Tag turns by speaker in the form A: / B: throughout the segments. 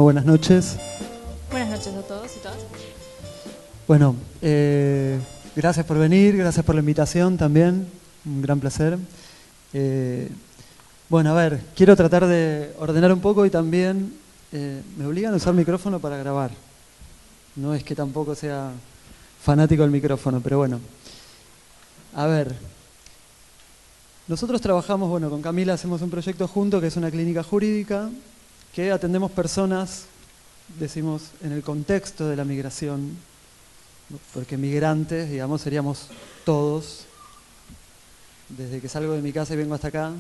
A: buenas noches.
B: Buenas noches a todos y todas.
A: Bueno, gracias por venir, gracias por la invitación también, un gran placer. Bueno, a ver, quiero tratar de ordenar un poco y también me obligan a usar micrófono para grabar. No es que tampoco sea fanático del micrófono, pero bueno. A ver, nosotros trabajamos, bueno, con Camila hacemos un proyecto junto que es una clínica jurídica que atendemos personas, decimos, en el contexto de la migración, porque migrantes, digamos, seríamos todos. Desde que salgo de mi casa y vengo hasta acá,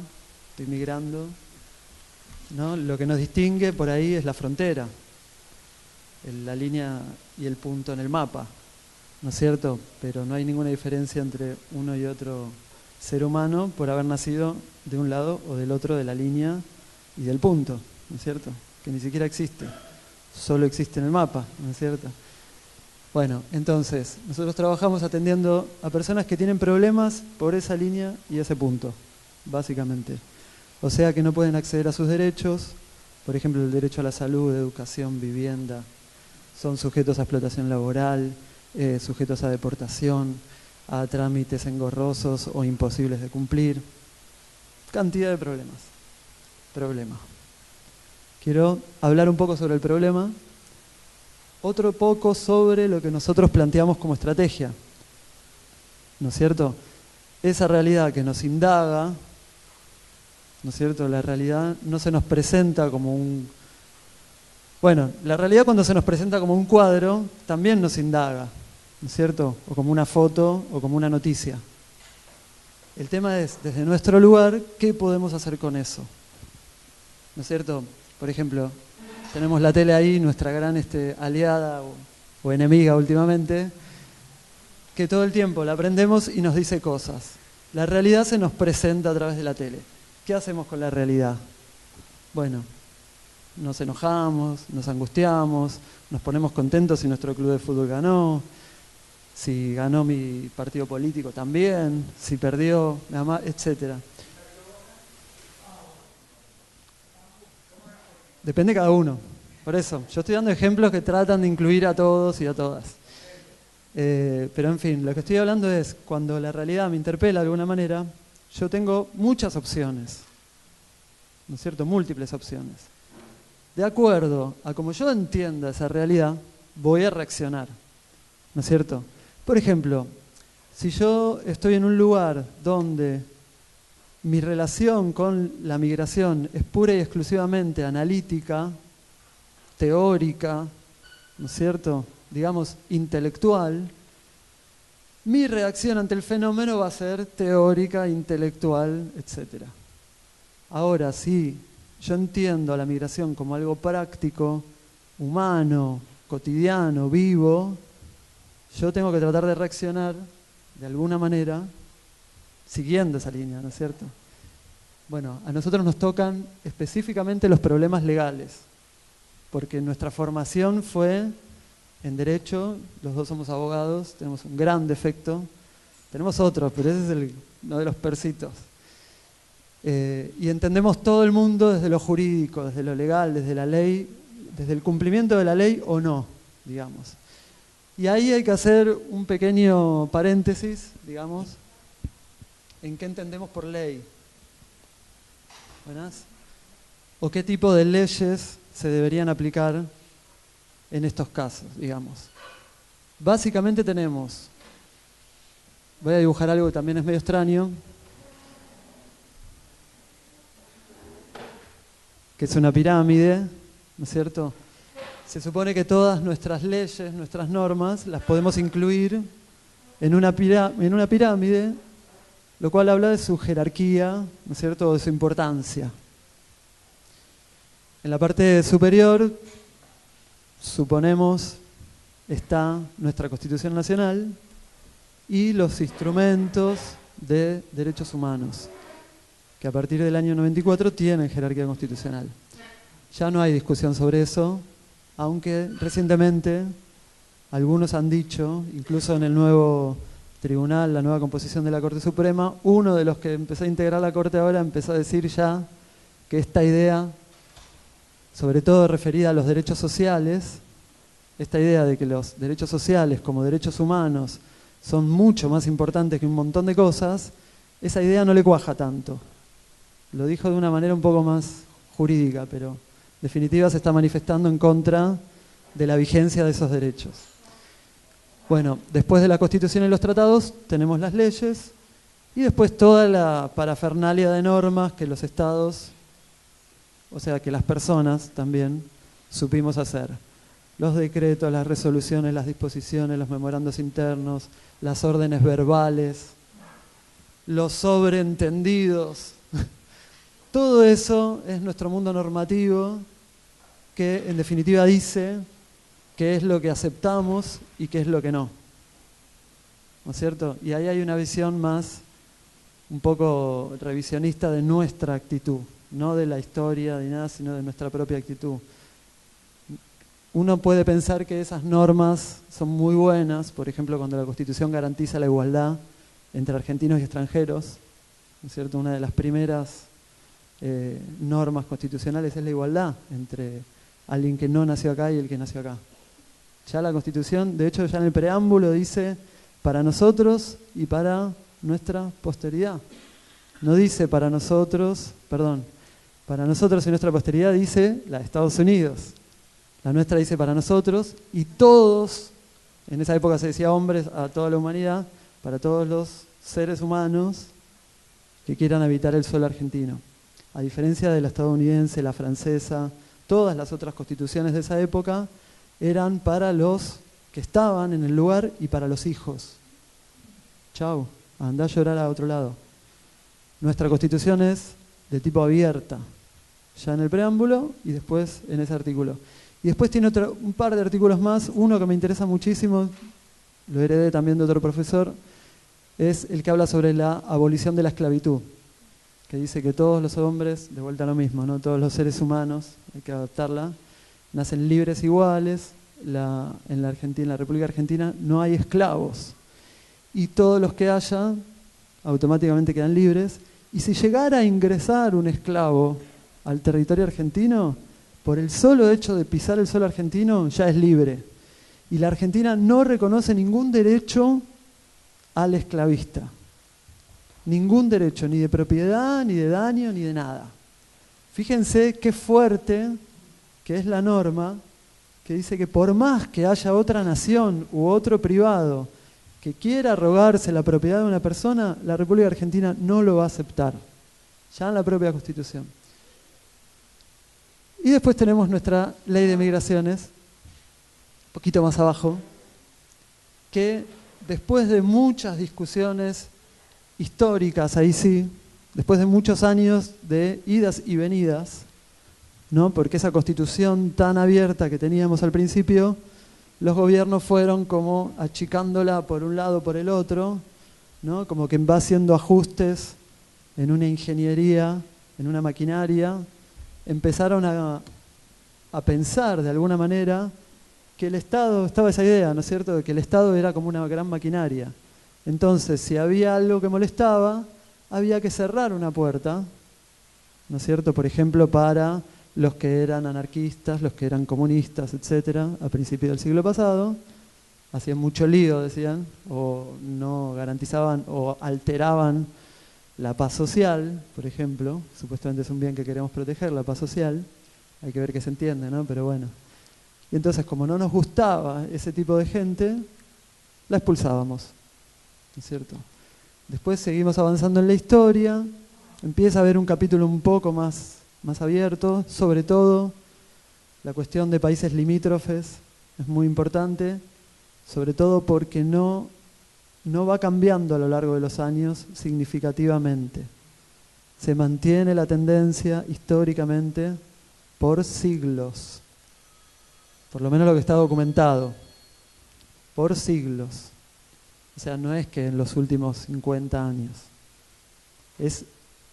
A: estoy migrando, ¿no? Lo que nos distingue por ahí es la frontera, la línea y el punto en el mapa, ¿no es cierto? Pero no hay ninguna diferencia entre uno y otro ser humano por haber nacido de un lado o del otro de la línea y del punto, ¿no es cierto? Que ni siquiera existe, solo existe en el mapa, ¿no es cierto? Bueno, entonces, nosotros trabajamos atendiendo a personas que tienen problemas por esa línea y ese punto, básicamente. O sea que no pueden acceder a sus derechos, por ejemplo, el derecho a la salud, educación, vivienda, son sujetos a explotación laboral, sujetos a deportación, a trámites engorrosos o imposibles de cumplir. Cantidad de problemas. Quiero hablar un poco sobre el problema, otro poco sobre lo que nosotros planteamos como estrategia, ¿no es cierto? Esa realidad que nos indaga, ¿no es cierto? La realidad no se nos presenta como un... Bueno, la realidad cuando se nos presenta como un cuadro también nos indaga, ¿no es cierto? O como una foto o como una noticia. El tema es, desde nuestro lugar, ¿qué podemos hacer con eso? ¿No es cierto? Por ejemplo, tenemos la tele ahí, nuestra gran aliada o enemiga últimamente, que todo el tiempo la prendemos y nos dice cosas. La realidad se nos presenta a través de la tele. ¿Qué hacemos con la realidad? Bueno, nos enojamos, nos angustiamos, nos ponemos contentos si nuestro club de fútbol ganó, si ganó mi partido político también, si perdió, etcétera. Depende de cada uno. Por eso, yo estoy dando ejemplos que tratan de incluir a todos y a todas. Pero en fin, lo que estoy hablando es, cuando la realidad me interpela de alguna manera, yo tengo muchas opciones, ¿no es cierto? Múltiples opciones. De acuerdo a cómo yo entienda esa realidad, voy a reaccionar, ¿no es cierto? Por ejemplo, si yo estoy en un lugar donde mi relación con la migración es pura y exclusivamente analítica, teórica, ¿no es cierto? Digamos, intelectual, mi reacción ante el fenómeno va a ser teórica, intelectual, etc. Ahora, si yo entiendo a la migración como algo práctico, humano, cotidiano, vivo, yo tengo que tratar de reaccionar de alguna manera siguiendo esa línea, ¿no es cierto? Bueno, a nosotros nos tocan específicamente los problemas legales, porque nuestra formación fue en Derecho, los dos somos abogados, tenemos un gran defecto, tenemos otros, pero ese es uno de los percitos. Y entendemos todo el mundo desde lo jurídico, desde lo legal, desde la ley, desde el cumplimiento de la ley o no, digamos. Y ahí hay que hacer un pequeño paréntesis, digamos, en qué entendemos por ley. ¿Buenas? O qué tipo de leyes se deberían aplicar en estos casos, digamos. Básicamente tenemos, voy a dibujar algo que también es medio extraño, que es una pirámide, ¿no es cierto? Se supone que todas nuestras leyes, nuestras normas, las podemos incluir en una pirámide, lo cual habla de su jerarquía, ¿no es cierto?, o de su importancia. En la parte superior, suponemos, está nuestra Constitución Nacional y los instrumentos de derechos humanos, que a partir del año 94 tienen jerarquía constitucional. Ya no hay discusión sobre eso, aunque recientemente algunos han dicho, incluso en el nuevo tribunal, la nueva composición de la Corte Suprema, uno de los que empezó a integrar la Corte ahora empezó a decir ya que esta idea sobre todo referida a los derechos sociales, esta idea de que los derechos sociales como derechos humanos son mucho más importantes que un montón de cosas, esa idea no le cuaja tanto. Lo dijo de una manera un poco más jurídica, pero en definitiva se está manifestando en contra de la vigencia de esos derechos. Bueno, después de la Constitución y los tratados tenemos las leyes y después toda la parafernalia de normas que los estados, o sea que las personas también supimos hacer. Los decretos, las resoluciones, las disposiciones, los memorandos internos, las órdenes verbales, los sobreentendidos. Todo eso es nuestro mundo normativo que en definitiva dice qué es lo que aceptamos y qué es lo que no. ¿No es cierto? Y ahí hay una visión más un poco revisionista de nuestra actitud, no de la historia ni nada, sino de nuestra propia actitud. Uno puede pensar que esas normas son muy buenas, por ejemplo, cuando la Constitución garantiza la igualdad entre argentinos y extranjeros, ¿no es cierto? Una de las primeras normas constitucionales es la igualdad entre alguien que no nació acá y el que nació acá. Ya la Constitución, de hecho ya en el preámbulo dice para nosotros y para nuestra posteridad. No dice para nosotros y nuestra posteridad, dice la de Estados Unidos. La nuestra dice para nosotros y todos, en esa época se decía hombres a toda la humanidad, para todos los seres humanos que quieran habitar el suelo argentino. A diferencia de la estadounidense, la francesa, todas las otras constituciones de esa época eran para los que estaban en el lugar y para los hijos. Chau, andá a llorar a otro lado. Nuestra constitución es de tipo abierta, ya en el preámbulo y después en ese artículo. Y después tiene un par de artículos más, uno que me interesa muchísimo, lo heredé también de otro profesor, es el que habla sobre la abolición de la esclavitud, que dice que todos los hombres, de vuelta a lo mismo, ¿no? Todos los seres humanos, hay que adaptarla, nacen libres iguales, en la Argentina, en la República Argentina no hay esclavos, y todos los que haya automáticamente quedan libres, y si llegara a ingresar un esclavo al territorio argentino, por el solo hecho de pisar el suelo argentino ya es libre. Y la Argentina no reconoce ningún derecho al esclavista. Ningún derecho, ni de propiedad, ni de daño, ni de nada. Fíjense qué fuerte que es la norma que dice que por más que haya otra nación u otro privado que quiera arrogarse la propiedad de una persona, la República Argentina no lo va a aceptar. Ya en la propia Constitución. Y después tenemos nuestra ley de migraciones, un poquito más abajo, que después de muchas discusiones históricas, ahí sí, después de muchos años de idas y venidas, ¿no? Porque esa constitución tan abierta que teníamos al principio, los gobiernos fueron como achicándola por un lado, por el otro, ¿no? Como que va haciendo ajustes en una ingeniería, en una maquinaria, empezaron a pensar de alguna manera que el Estado, estaba esa idea, ¿no es cierto?, de que el Estado era como una gran maquinaria. Entonces, si había algo que molestaba, había que cerrar una puerta, ¿no es cierto?, por ejemplo, para los que eran anarquistas, los que eran comunistas, etcétera, a principios del siglo pasado, hacían mucho lío, decían, o no garantizaban o alteraban la paz social, por ejemplo, supuestamente es un bien que queremos proteger, la paz social, hay que ver qué se entiende, ¿no? Pero bueno. Y entonces, como no nos gustaba ese tipo de gente, la expulsábamos, ¿no es cierto? Después seguimos avanzando en la historia, empieza a haber un capítulo un poco más abierto, sobre todo la cuestión de países limítrofes es muy importante, sobre todo porque no va cambiando a lo largo de los años significativamente. Se mantiene la tendencia históricamente por siglos, por lo menos lo que está documentado, por siglos. O sea, no es que en los últimos 50 años, es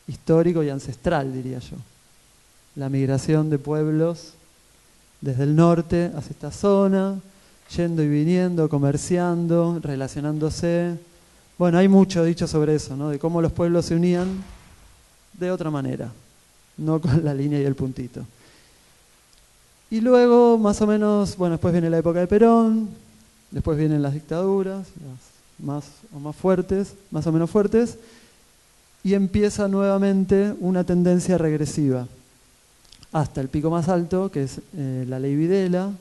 A: histórico y ancestral, diría yo. La migración de pueblos desde el norte hacia esta zona, yendo y viniendo, comerciando, relacionándose. Bueno, hay mucho dicho sobre eso, ¿no? De cómo los pueblos se unían de otra manera, no con la línea y el puntito. Y luego, más o menos, bueno, después viene la época de Perón, después vienen las dictaduras, las más fuertes, más o menos fuertes, y empieza nuevamente una tendencia regresiva hasta el pico más alto, que es la ley Videla,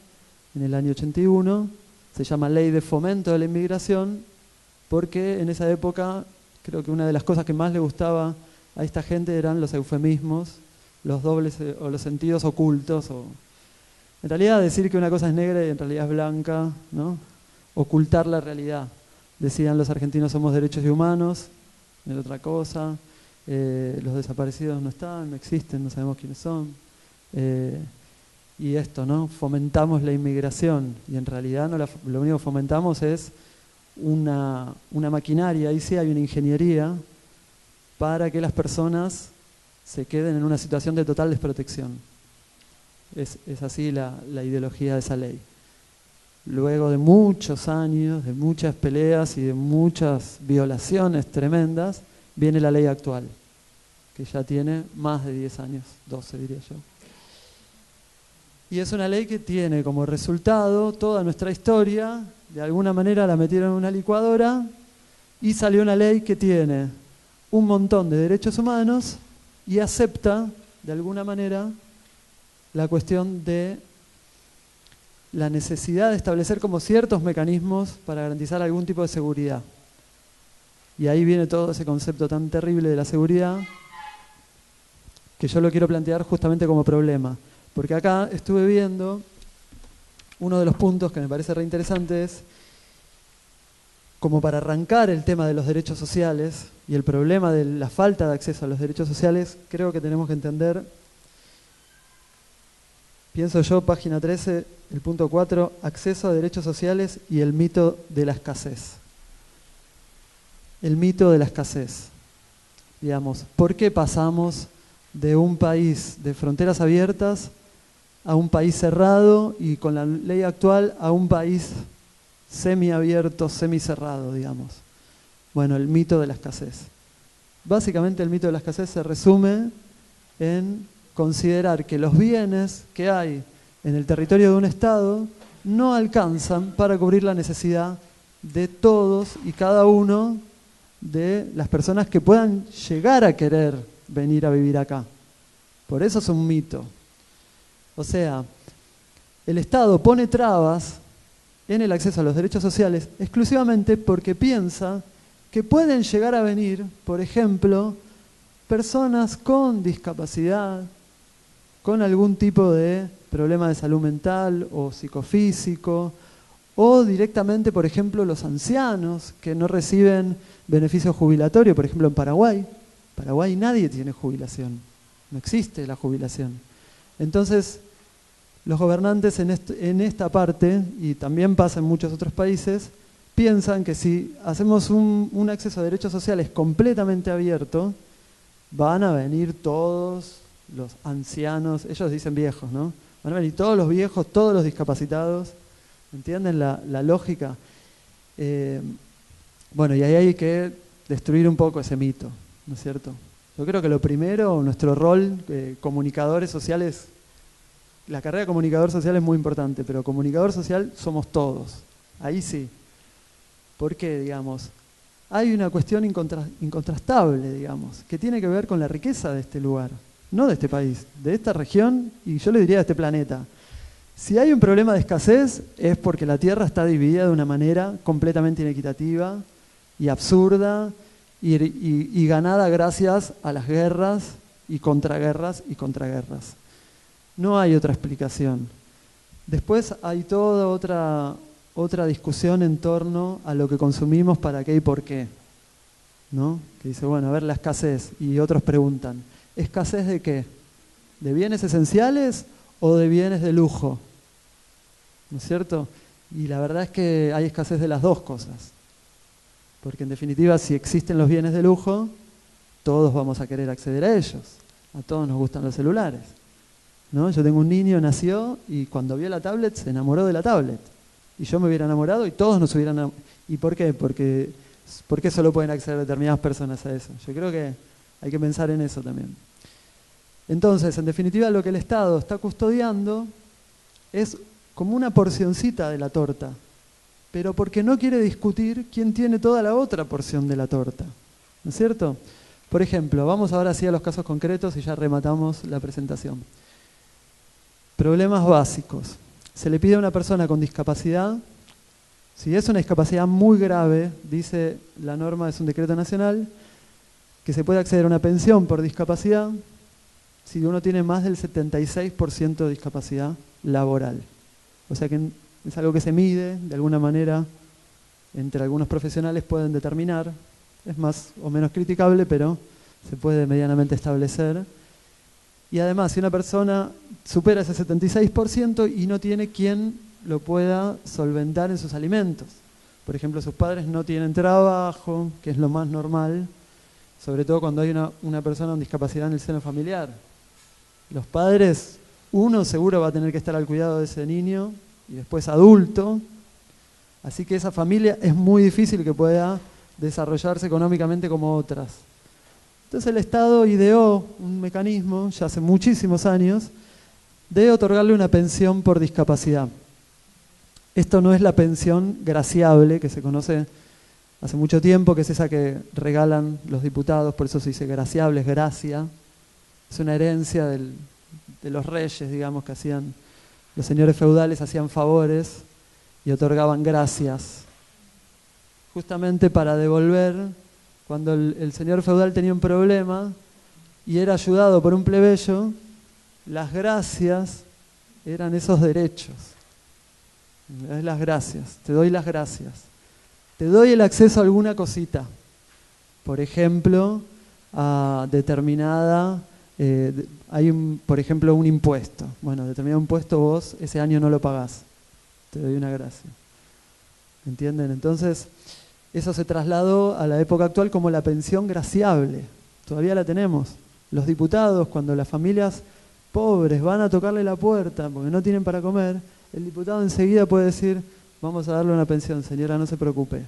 A: en el año 81, se llama Ley de Fomento de la Inmigración, porque en esa época creo que una de las cosas que más le gustaba a esta gente eran los eufemismos, los dobles o los sentidos ocultos, o en realidad decir que una cosa es negra y en realidad es blanca, ¿no? Ocultar la realidad. Decían los argentinos somos derechos y humanos, era otra cosa, los desaparecidos no están, no existen, no sabemos quiénes son. Y esto, ¿no? Fomentamos la inmigración y en realidad lo único que fomentamos es una maquinaria, ahí sí hay una ingeniería para que las personas se queden en una situación de total desprotección. Es así la ideología de esa ley. Luego de muchos años, de muchas peleas y de muchas violaciones tremendas, viene la ley actual, que ya tiene más de 10 años, 12 diría yo. Y es una ley que tiene como resultado toda nuestra historia, de alguna manera la metieron en una licuadora y salió una ley que tiene un montón de derechos humanos y acepta, de alguna manera, la cuestión de la necesidad de establecer como ciertos mecanismos para garantizar algún tipo de seguridad. Y ahí viene todo ese concepto tan terrible de la seguridad, que yo lo quiero plantear justamente como problema. Porque acá estuve viendo, uno de los puntos que me parece re interesante es, como para arrancar el tema de los derechos sociales y el problema de la falta de acceso a los derechos sociales, creo que tenemos que entender, pienso yo, página 13, el punto 4, acceso a derechos sociales y el mito de la escasez. El mito de la escasez. Digamos, ¿por qué pasamos de un país de fronteras abiertas a un país cerrado y con la ley actual a un país semiabierto, semicerrado, digamos? Bueno, el mito de la escasez. Básicamente el mito de la escasez se resume en considerar que los bienes que hay en el territorio de un Estado no alcanzan para cubrir la necesidad de todos y cada uno de las personas que puedan llegar a querer venir a vivir acá. Por eso es un mito. O sea, el Estado pone trabas en el acceso a los derechos sociales exclusivamente porque piensa que pueden llegar a venir, por ejemplo, personas con discapacidad, con algún tipo de problema de salud mental o psicofísico, o directamente, por ejemplo, los ancianos que no reciben beneficio jubilatorio, por ejemplo, en Paraguay. En Paraguay nadie tiene jubilación, no existe la jubilación. Entonces, los gobernantes en esta parte, y también pasa en muchos otros países, piensan que si hacemos un acceso a derechos sociales completamente abierto, van a venir todos los ancianos, ellos dicen viejos, ¿no? Van a venir todos los viejos, todos los discapacitados. ¿Entienden la lógica? Bueno, y ahí hay que destruir un poco ese mito, ¿no es cierto? Yo creo que lo primero, nuestro rol, comunicadores sociales, la carrera de comunicador social es muy importante, pero comunicador social somos todos, ahí sí. Porque, digamos, hay una cuestión incontrastable, digamos, que tiene que ver con la riqueza de este lugar, no de este país, de esta región y yo le diría de este planeta. Si hay un problema de escasez es porque la Tierra está dividida de una manera completamente inequitativa y absurda y ganada gracias a las guerras y contraguerras y contraguerras. No hay otra explicación. Después hay toda otra discusión en torno a lo que consumimos, para qué y por qué, ¿no? Que dice, bueno, a ver, la escasez. Y otros preguntan, ¿escasez de qué? ¿De bienes esenciales o de bienes de lujo? ¿No es cierto? Y la verdad es que hay escasez de las dos cosas. Porque en definitiva, si existen los bienes de lujo, todos vamos a querer acceder a ellos. A todos nos gustan los celulares, ¿no? Yo tengo un niño, nació y cuando vio la tablet se enamoró de la tablet. Y yo me hubiera enamorado y todos nos hubieran enamorado. ¿Y por qué? Porque solo pueden acceder determinadas personas a eso. Yo creo que hay que pensar en eso también. Entonces, en definitiva, lo que el Estado está custodiando es como una porcioncita de la torta, pero porque no quiere discutir quién tiene toda la otra porción de la torta, ¿no es cierto? Por ejemplo, vamos ahora sí a los casos concretos y ya rematamos la presentación. Problemas básicos. Se le pide a una persona con discapacidad, si es una discapacidad muy grave, dice la norma, es un decreto nacional, que se puede acceder a una pensión por discapacidad si uno tiene más del 76% de discapacidad laboral. O sea que es algo que se mide, de alguna manera, entre algunos profesionales pueden determinar, es más o menos criticable, pero se puede medianamente establecer. Y además, si una persona supera ese 76% y no tiene quien lo pueda solventar en sus alimentos. Por ejemplo, sus padres no tienen trabajo, que es lo más normal, sobre todo cuando hay una persona con discapacidad en el seno familiar. Los padres, uno seguro va a tener que estar al cuidado de ese niño y después adulto, así que esa familia es muy difícil que pueda desarrollarse económicamente como otras. Entonces el Estado ideó un mecanismo, ya hace muchísimos años, de otorgarle una pensión por discapacidad. Esto no es la pensión graciable que se conoce hace mucho tiempo, que es esa que regalan los diputados, por eso se dice graciable, es gracia. Es una herencia de los reyes, digamos, que hacían, los señores feudales hacían favores y otorgaban gracias, justamente para devolver, cuando el señor feudal tenía un problema y era ayudado por un plebeyo, las gracias eran esos derechos. Es las gracias, te doy las gracias. Te doy el acceso a alguna cosita. Por ejemplo, a determinada, por ejemplo, un impuesto. Bueno, determinado impuesto vos ese año no lo pagás. Te doy una gracia. ¿Entienden? Entonces, eso se trasladó a la época actual como la pensión graciable. Todavía la tenemos. Los diputados, cuando las familias pobres van a tocarle la puerta porque no tienen para comer, el diputado enseguida puede decir, vamos a darle una pensión, señora, no se preocupe.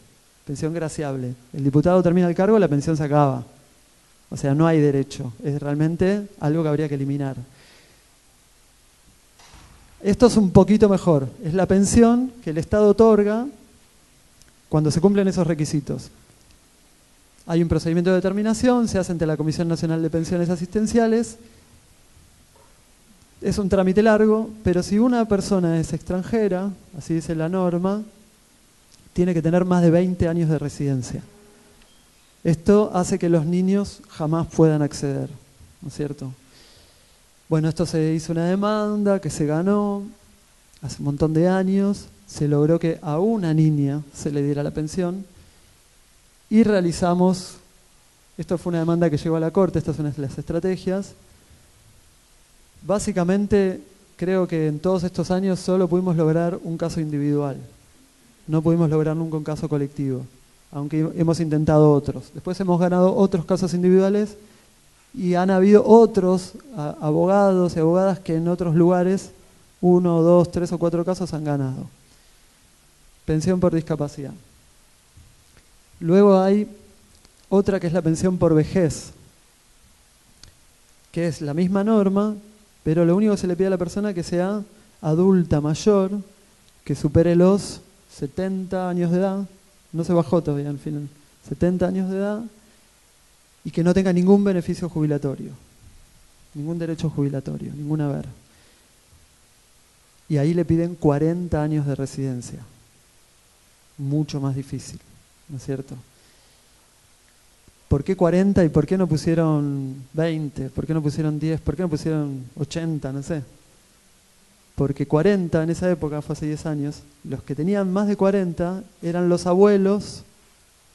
A: Pensión graciable. El diputado termina el cargo, la pensión se acaba. O sea, no hay derecho. Es realmente algo que habría que eliminar. Esto es un poquito mejor. Es la pensión que el Estado otorga cuando se cumplen esos requisitos. Hay un procedimiento de determinación, se hace ante la Comisión Nacional de Pensiones Asistenciales. Es un trámite largo, pero si una persona es extranjera, así dice la norma, tiene que tener más de 20 años de residencia. Esto hace que los niños jamás puedan acceder, ¿no es cierto? Bueno, esto se hizo una demanda que se ganó hace un montón de años, se logró que a una niña se le diera la pensión y realizamos, esto fue una demanda que llegó a la Corte, estas son las estrategias. Básicamente, creo que en todos estos años solo pudimos lograr un caso individual. No pudimos lograr nunca un caso colectivo, aunque hemos intentado otros. Después hemos ganado otros casos individuales y han habido otros abogados y abogadas que en otros lugares, 1, 2, 3 o 4 casos han ganado. Pensión por discapacidad. Luego hay otra que es la pensión por vejez, que es la misma norma, pero lo único que se le pide a la persona es que sea adulta mayor, que supere los 70 años de edad, no se bajó todavía al final, 70 años de edad, y que no tenga ningún beneficio jubilatorio, ningún derecho jubilatorio, ningún haber. Y ahí le piden 40 años de residencia, mucho más difícil, ¿no es cierto? ¿Por qué 40 y por qué no pusieron 20? ¿Por qué no pusieron 10? ¿Por qué no pusieron 80? No sé. Porque 40 en esa época, fue hace 10 años, los que tenían más de 40 eran los abuelos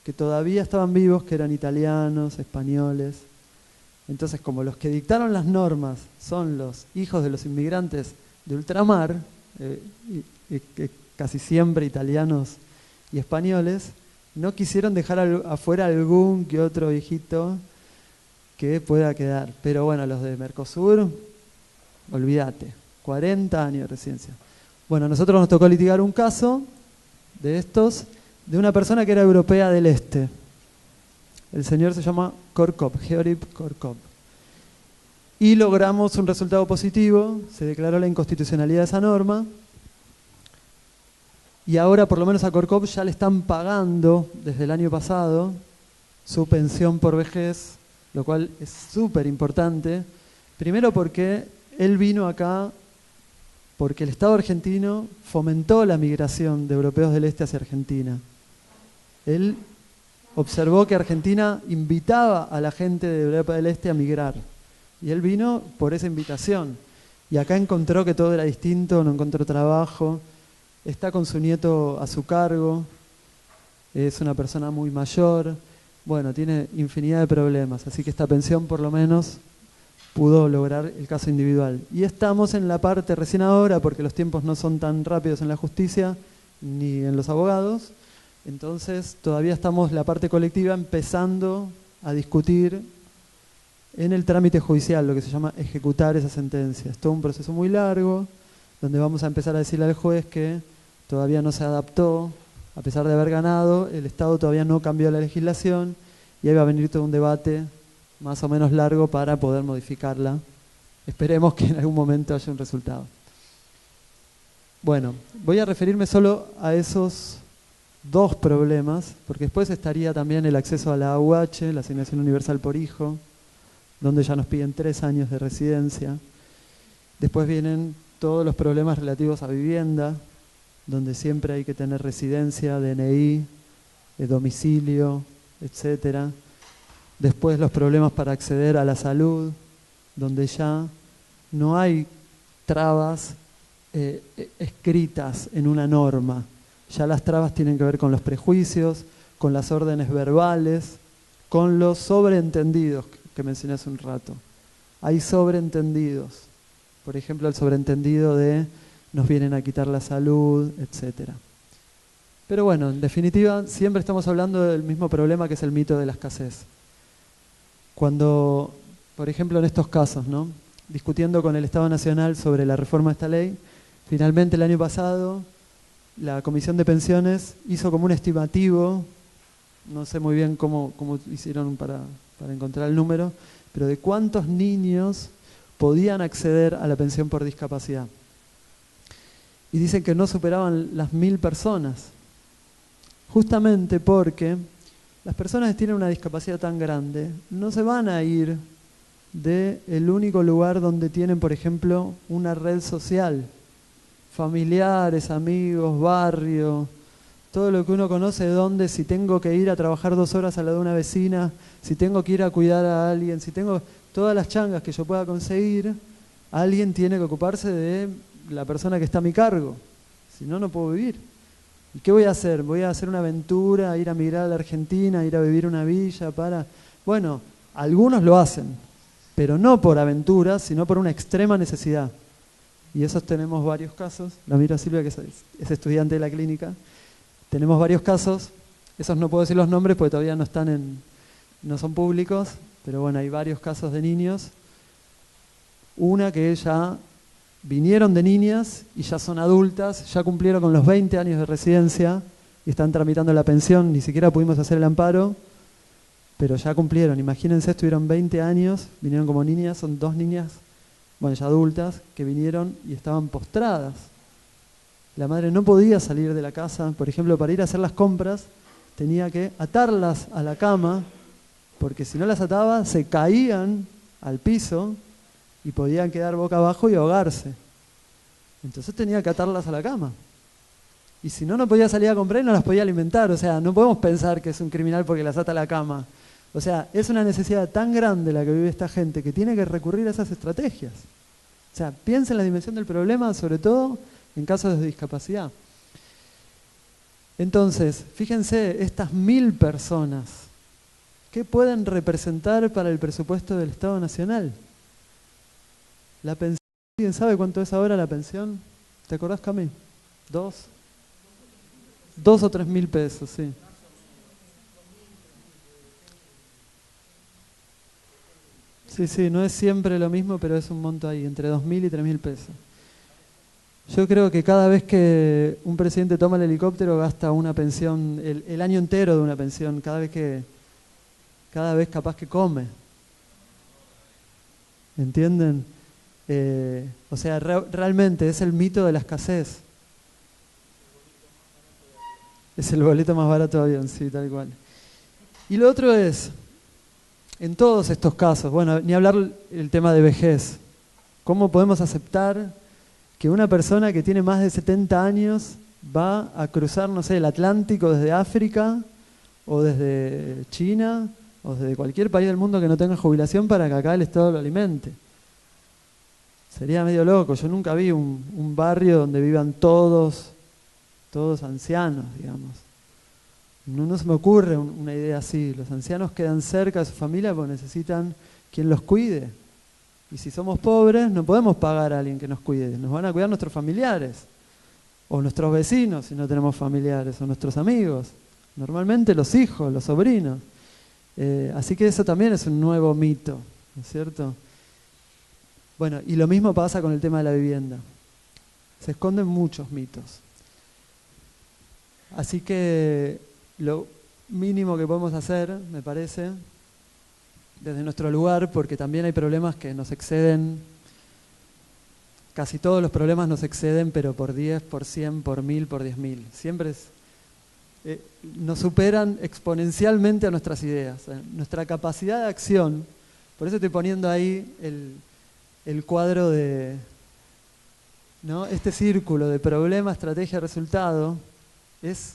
A: que todavía estaban vivos, que eran italianos, españoles. Entonces, como los que dictaron las normas son los hijos de los inmigrantes de ultramar, casi siempre italianos y españoles, no quisieron dejar afuera algún que otro viejito que pueda quedar. Pero bueno, los de Mercosur, olvídate, 40 años de residencia. Bueno, a nosotros nos tocó litigar un caso de estos, de una persona que era europea del Este. El señor se llama Korkop, Georgip Korkop. y logramos un resultado positivo, se declaró la inconstitucionalidad de esa norma, y ahora por lo menos a Korkop ya le están pagando desde el año pasado su pensión por vejez, lo cual es súper importante. Primero porque él vino acá porque el Estado argentino fomentó la migración de europeos del este hacia Argentina. Él observó que Argentina invitaba a la gente de Europa del Este a migrar. Y él vino por esa invitación. Y acá encontró que todo era distinto, no encontró trabajo, está con su nieto a su cargo, es una persona muy mayor, bueno, tiene infinidad de problemas, así que esta pensión por lo menos pudo lograr el caso individual. Y estamos en la parte recién ahora, porque los tiempos no son tan rápidos en la justicia ni en los abogados, entonces todavía estamos la parte colectiva empezando a discutir en el trámite judicial, lo que se llama ejecutar esa sentencia. Es todo un proceso muy largo, donde vamos a empezar a decirle al juez que todavía no se adaptó, a pesar de haber ganado, el Estado todavía no cambió la legislación, y ahí va a venir todo un debate más o menos largo para poder modificarla. Esperemos que en algún momento haya un resultado. Bueno, voy a referirme solo a esos dos problemas, porque después estaría también el acceso a la AUH, la asignación universal por hijo, donde ya nos piden 3 años de residencia. Después vienen todos los problemas relativos a vivienda, donde siempre hay que tener residencia, DNI, domicilio, etc. Después los problemas para acceder a la salud, donde ya no hay trabas escritas en una norma. Ya las trabas tienen que ver con los prejuicios, con las órdenes verbales, con los sobreentendidos que mencioné hace un rato. Hay sobreentendidos. Por ejemplo, el sobreentendido de nos vienen a quitar la salud, etc. Pero bueno, en definitiva, siempre estamos hablando del mismo problema, que es el mito de la escasez. Cuando, por ejemplo, en estos casos, ¿no?, discutiendo con el Estado Nacional sobre la reforma de esta ley, finalmente el año pasado la Comisión de Pensiones hizo como un estimativo, no sé muy bien cómo hicieron para encontrar el número, pero de cuántos niños podían acceder a la pensión por discapacidad. Y dicen que no superaban las 1000 personas, justamente porque las personas que tienen una discapacidad tan grande no se van a ir del único lugar donde tienen, por ejemplo, una red social, familiares, amigos, barrio, todo lo que uno conoce, donde si tengo que ir a trabajar 2 horas a la de una vecina, si tengo que ir a cuidar a alguien, si tengo todas las changas que yo pueda conseguir, alguien tiene que ocuparse de la persona que está a mi cargo, si no, no puedo vivir. ¿Y qué voy a hacer? ¿Voy a hacer una aventura, ir a migrar a la Argentina, ir a vivir una villa para...? Bueno, algunos lo hacen, pero no por aventura, sino por una extrema necesidad. Y esos tenemos varios casos. La miro a Silvia, que es estudiante de la clínica. Tenemos varios casos. Esos no puedo decir los nombres porque todavía no son públicos, pero bueno, hay varios casos de niños. Una que ya vinieron de niñas y ya son adultas, ya cumplieron con los 20 años de residencia y están tramitando la pensión. Ni siquiera pudimos hacer el amparo, pero ya cumplieron. Imagínense, estuvieron 20 años, vinieron como niñas, son 2 niñas, bueno, ya adultas, que vinieron y estaban postradas. La madre no podía salir de la casa, por ejemplo, para ir a hacer las compras, tenía que atarlas a la cama, porque si no las ataba, se caían al piso y podían quedar boca abajo y ahogarse. Entonces tenía que atarlas a la cama. Y si no, no podía salir a comprar y no las podía alimentar. O sea, no podemos pensar que es un criminal porque las ata a la cama. O sea, es una necesidad tan grande la que vive esta gente que tiene que recurrir a esas estrategias. O sea, piensa en la dimensión del problema, sobre todo en casos de discapacidad. Entonces, fíjense, estas 1000 personas, ¿qué pueden representar para el presupuesto del Estado Nacional? La pensión, ¿alguien sabe cuánto es ahora la pensión? ¿Te acordás, Cami? 2 o 3 mil pesos, sí. Sí, no es siempre lo mismo, pero es un monto ahí, entre 2.000 y 3.000 pesos. Yo creo que cada vez que un presidente toma el helicóptero gasta una pensión, el año entero de una pensión, cada vez capaz que come. ¿Entienden? O sea, realmente es el mito de la escasez. Es el boleto más barato de avión, sí, tal cual. Y lo otro es, en todos estos casos, bueno, ni hablar el tema de vejez. ¿Cómo podemos aceptar que una persona que tiene más de 70 años va a cruzar, no sé, el Atlántico desde África o desde China o desde cualquier país del mundo que no tenga jubilación para que acá el Estado lo alimente? Sería medio loco. Yo nunca vi un barrio donde vivan todos ancianos, digamos. No se me ocurre una idea así. Los ancianos quedan cerca de su familia porque necesitan quien los cuide. Y si somos pobres, no podemos pagar a alguien que nos cuide. Nos van a cuidar nuestros familiares. O nuestros vecinos, si no tenemos familiares. O nuestros amigos. Normalmente los hijos, los sobrinos. Así que eso también es un nuevo mito, ¿no es cierto? Bueno, y lo mismo pasa con el tema de la vivienda. Se esconden muchos mitos. Así que lo mínimo que podemos hacer, me parece, desde nuestro lugar, porque también hay problemas que nos exceden, casi todos los problemas nos exceden, pero por 10, por 100, por 1000, por 10.000. Siempre nos superan exponencialmente a nuestras ideas, nuestra capacidad de acción. Por eso estoy poniendo ahí el cuadro de, ¿no? Este círculo de problema, estrategia, resultado es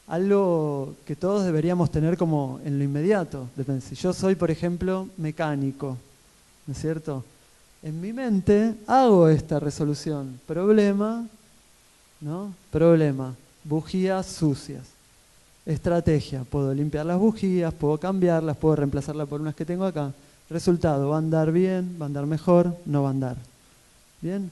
A: algo que todos deberíamos tener como en lo inmediato. Si yo soy, por ejemplo, mecánico, ¿no es cierto? En mi mente hago esta resolución. Problema, ¿no? Problema. Bujías sucias. Estrategia. Puedo limpiar las bujías, puedo cambiarlas, puedo reemplazarlas por unas que tengo acá. Resultado, ¿va a andar bien? ¿Va a andar mejor? No va a andar. ¿Bien?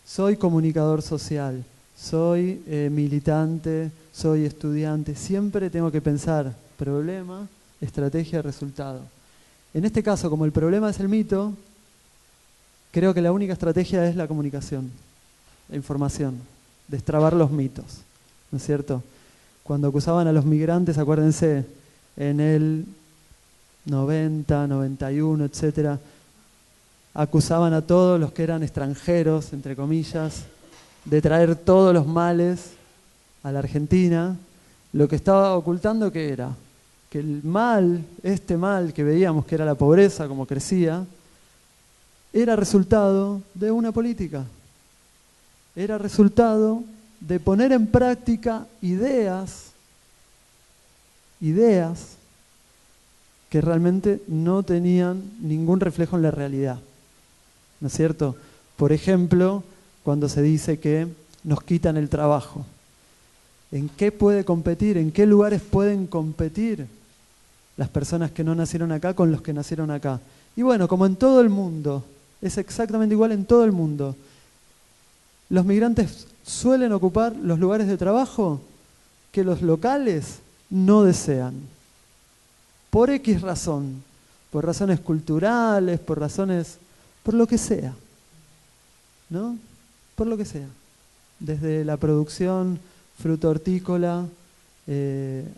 A: Soy comunicador social, soy militante, soy estudiante. Siempre tengo que pensar problema, estrategia, resultado. En este caso, como el problema es el mito, creo que la única estrategia es la comunicación, la información, destrabar los mitos, ¿no es cierto? Cuando acusaban a los migrantes, acuérdense, en el 90, 91, etcétera, acusaban a todos los que eran extranjeros, entre comillas, de traer todos los males a la Argentina. Lo que estaba ocultando, ¿qué era? Que el mal, este mal que veíamos que era la pobreza, como crecía, era resultado de una política. Era resultado de poner en práctica ideas que realmente no tenían ningún reflejo en la realidad, ¿no es cierto? Por ejemplo, cuando se dice que nos quitan el trabajo. ¿En qué puede competir? ¿En qué lugares pueden competir las personas que no nacieron acá con los que nacieron acá? Y bueno, como en todo el mundo, es exactamente igual en todo el mundo. Los migrantes suelen ocupar los lugares de trabajo que los locales no desean. Por X razón, por razones culturales, por lo que sea, ¿no? Por lo que sea. Desde la producción fruto-hortícola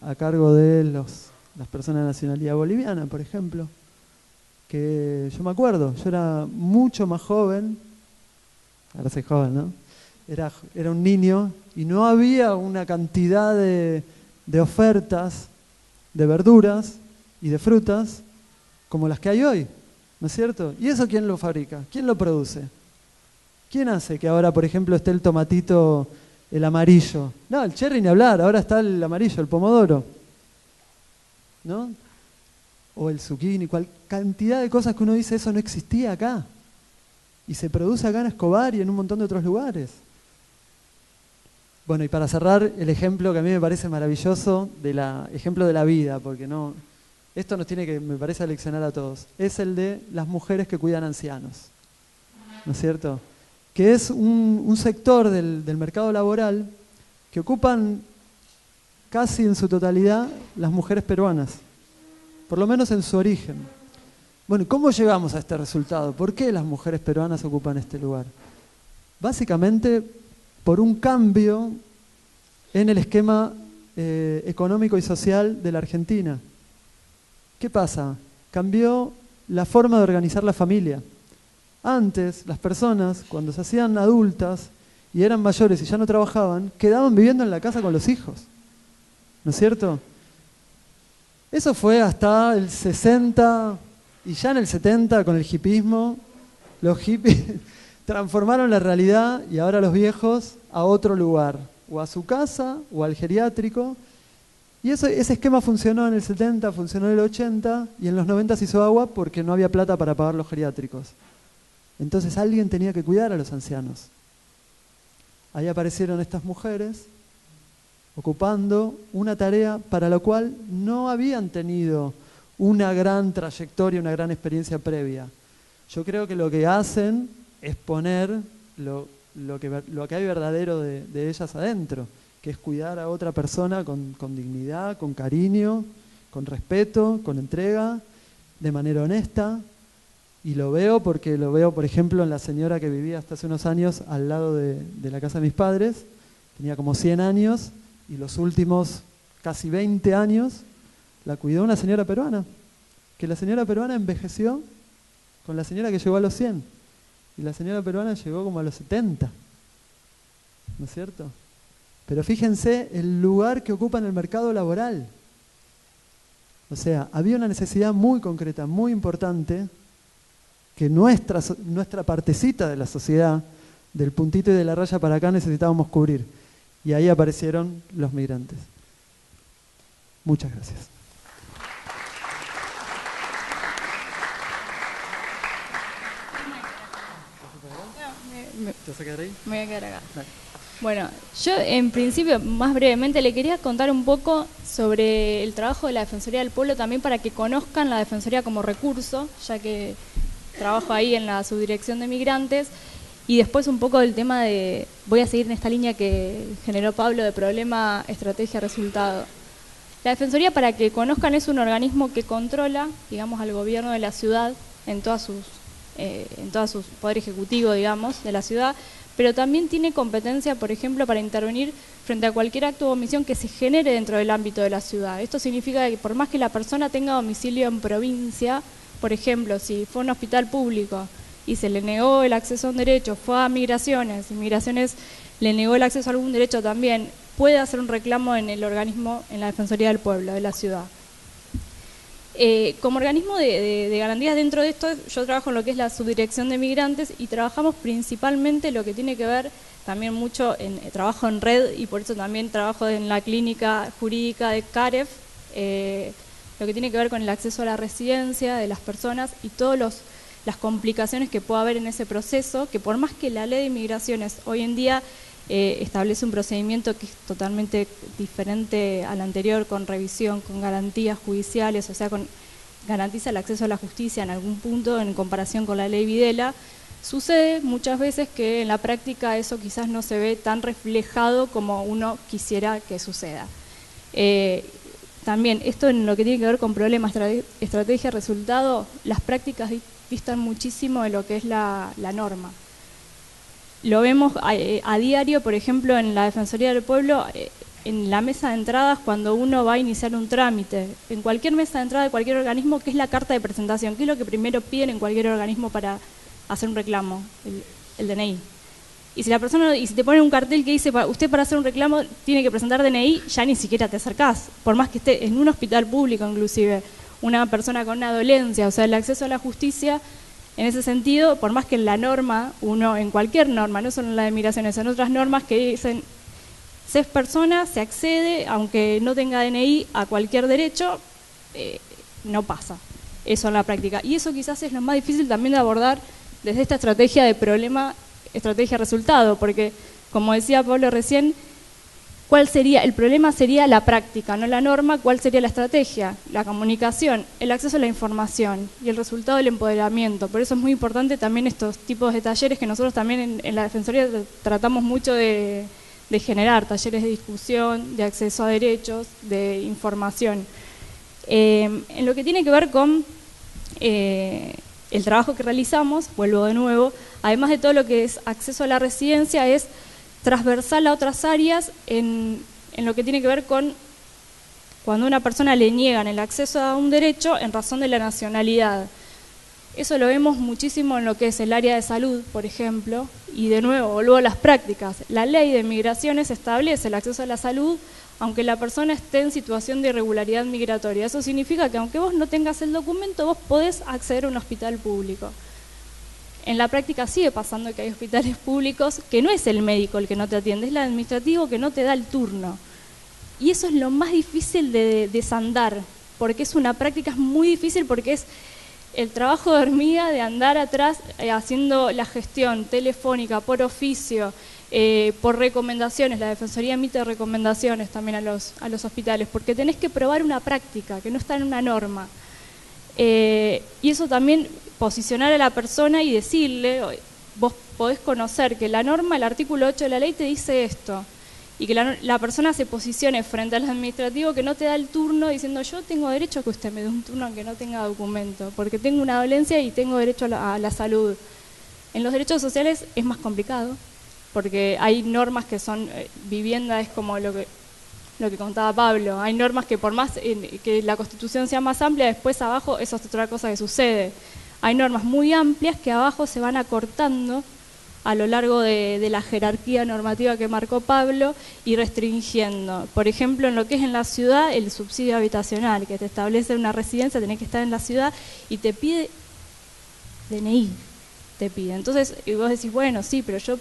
A: a cargo de las personas de nacionalidad boliviana, por ejemplo, que yo me acuerdo, yo era mucho más joven, ahora soy joven, ¿no? Era un niño y no había una cantidad de ofertas de verduras y de frutas como las que hay hoy, ¿no es cierto? ¿Y eso quién lo fabrica? ¿Quién lo produce? ¿Quién hace que ahora, por ejemplo, esté el tomatito, el amarillo? No, el cherry ni hablar, ahora está el amarillo, el pomodoro, ¿no? O el zucchini, cantidad de cosas que uno dice, eso no existía acá. Y se produce acá en Escobar y en un montón de otros lugares. Bueno, y para cerrar, el ejemplo que a mí me parece maravilloso, ejemplo de la vida, porque esto nos tiene que, me parece, aleccionar a todos, es el de las mujeres que cuidan ancianos, ¿no es cierto? Que es un sector del mercado laboral que ocupan casi en su totalidad las mujeres peruanas, por lo menos en su origen. Bueno, ¿cómo llegamos a este resultado? ¿Por qué las mujeres peruanas ocupan este lugar? Básicamente por un cambio en el esquema económico y social de la Argentina. ¿Qué pasa? Cambió la forma de organizar la familia. Antes, las personas, cuando se hacían adultas y eran mayores y ya no trabajaban, quedaban viviendo en la casa con los hijos. ¿No es cierto? Eso fue hasta el 60 y ya en el 70 con el hipismo, los hippies transformaron la realidad y ahora los viejos a otro lugar, o a su casa o al geriátrico. Y ese esquema funcionó en el 70, funcionó en el 80 y en los 90 se hizo agua porque no había plata para pagar los geriátricos. Entonces alguien tenía que cuidar a los ancianos. Ahí aparecieron estas mujeres ocupando una tarea para la cual no habían tenido una gran trayectoria, una gran experiencia previa. Yo creo que lo que hacen es poner lo que hay verdadero de ellas adentro, que es cuidar a otra persona con dignidad, con cariño, con respeto, con entrega, de manera honesta. Y lo veo porque lo veo, por ejemplo, en la señora que vivía hasta hace unos años al lado de la casa de mis padres. Tenía como 100 años y los últimos casi 20 años la cuidó una señora peruana. Que la señora peruana envejeció con la señora que llegó a los 100. Y la señora peruana llegó como a los 70. ¿No es cierto? Pero fíjense el lugar que ocupa en el mercado laboral. O sea, había una necesidad muy concreta, muy importante, que nuestra partecita de la sociedad, del puntito y de la raya para acá, necesitábamos cubrir. Y ahí aparecieron los migrantes. Muchas gracias. ¿Te vas a quedar ahí?
B: Me voy a quedar acá.
A: Dale.
B: Bueno, yo en principio, más brevemente, le quería contar un poco sobre el trabajo de la Defensoría del Pueblo, también para que conozcan la Defensoría como recurso, ya que trabajo ahí en la Subdirección de Migrantes, y después un poco del tema de, voy a seguir en esta línea que generó Pablo, de problema, estrategia, resultado. La Defensoría, para que conozcan, es un organismo que controla, digamos, al gobierno de la ciudad en todas sus poder ejecutivo, digamos, de la ciudad, pero también tiene competencia, por ejemplo, para intervenir frente a cualquier acto o omisión que se genere dentro del ámbito de la ciudad. Esto significa que por más que la persona tenga domicilio en provincia, por ejemplo, si fue a un hospital público y se le negó el acceso a un derecho, fue a Migraciones, y Migraciones le negó el acceso a algún derecho también, puede hacer un reclamo en el organismo, en la Defensoría del Pueblo, de la ciudad. Como organismo de garantías dentro de esto, yo trabajo en lo que es la Subdirección de Migrantes y trabajamos principalmente lo que tiene que ver también mucho en trabajo en red, y por eso también trabajo en la clínica jurídica de CAREF, lo que tiene que ver con el acceso a la residencia de las personas y todas las complicaciones que pueda haber en ese proceso, que por más que la ley de inmigraciones hoy en día establece un procedimiento que es totalmente diferente al anterior, con revisión, con garantías judiciales, o sea, garantiza el acceso a la justicia en algún punto en comparación con la ley Videla. Sucede muchas veces que en la práctica eso quizás no se ve tan reflejado como uno quisiera que suceda. También esto en lo que tiene que ver con problemas, estrategia, resultado, las prácticas distan muchísimo de lo que es la norma. Lo vemos a diario, por ejemplo, en la Defensoría del Pueblo, en la mesa de entradas, cuando uno va a iniciar un trámite, en cualquier mesa de entrada de cualquier organismo, ¿qué es la carta de presentación? ¿Qué es lo que primero piden en cualquier organismo para hacer un reclamo? El DNI. Y si te ponen un cartel que dice, usted para hacer un reclamo tiene que presentar DNI, ya ni siquiera te acercás, por más que esté en un hospital público inclusive, una persona con una dolencia, o sea, el acceso a la justicia. En ese sentido, por más que en la norma, uno en cualquier norma, no solo en la de migraciones, en otras normas que dicen, se es persona, se accede, aunque no tenga DNI, a cualquier derecho, no pasa eso en la práctica. Y eso quizás es lo más difícil también de abordar desde esta estrategia de problema, estrategia-resultado, porque, como decía Pablo recién, ¿cuál sería? El problema sería la práctica, no la norma. ¿Cuál sería la estrategia? La comunicación, el acceso a la información y el resultado del empoderamiento. Por eso es muy importante también estos tipos de talleres que nosotros también en la Defensoría tratamos mucho de generar, talleres de discusión, de acceso a derechos, de información. En lo que tiene que ver con el trabajo que realizamos, vuelvo de nuevo, además de todo lo que es acceso a la residencia, es transversal a otras áreas en lo que tiene que ver con cuando a una persona le niegan el acceso a un derecho en razón de la nacionalidad. Eso lo vemos muchísimo en lo que es el área de salud, por ejemplo, y de nuevo, vuelvo a las prácticas. La ley de migraciones establece el acceso a la salud aunque la persona esté en situación de irregularidad migratoria. Eso significa que aunque vos no tengas el documento, vos podés acceder a un hospital público. En la práctica sigue pasando que hay hospitales públicos que no es el médico el que no te atiende, es el administrativo que no te da el turno. Y eso es lo más difícil de desandar, porque es una práctica muy difícil, porque es el trabajo de hormiga de andar atrás haciendo la gestión telefónica, por oficio, por recomendaciones. La Defensoría emite recomendaciones también a los hospitales, porque tenés que probar una práctica que no está en una norma. Y eso también, posicionar a la persona y decirle, vos podés conocer que la norma, el artículo 8 de la ley te dice esto, y que la persona se posicione frente al administrativo que no te da el turno diciendo yo tengo derecho a que usted me dé un turno aunque no tenga documento, porque tengo una dolencia y tengo derecho a la salud. En los derechos sociales es más complicado, porque hay normas que son, vivienda es como lo que contaba Pablo, hay normas que por más que la Constitución sea más amplia, después abajo eso es otra cosa que sucede. Hay normas muy amplias que abajo se van acortando a lo largo de la jerarquía normativa que marcó Pablo y restringiendo. Por ejemplo, en lo que es en la ciudad, el subsidio habitacional, que te establece una residencia, tenés que estar en la ciudad y te pide DNI, te pide. Entonces, vos decís, bueno, sí, pero yo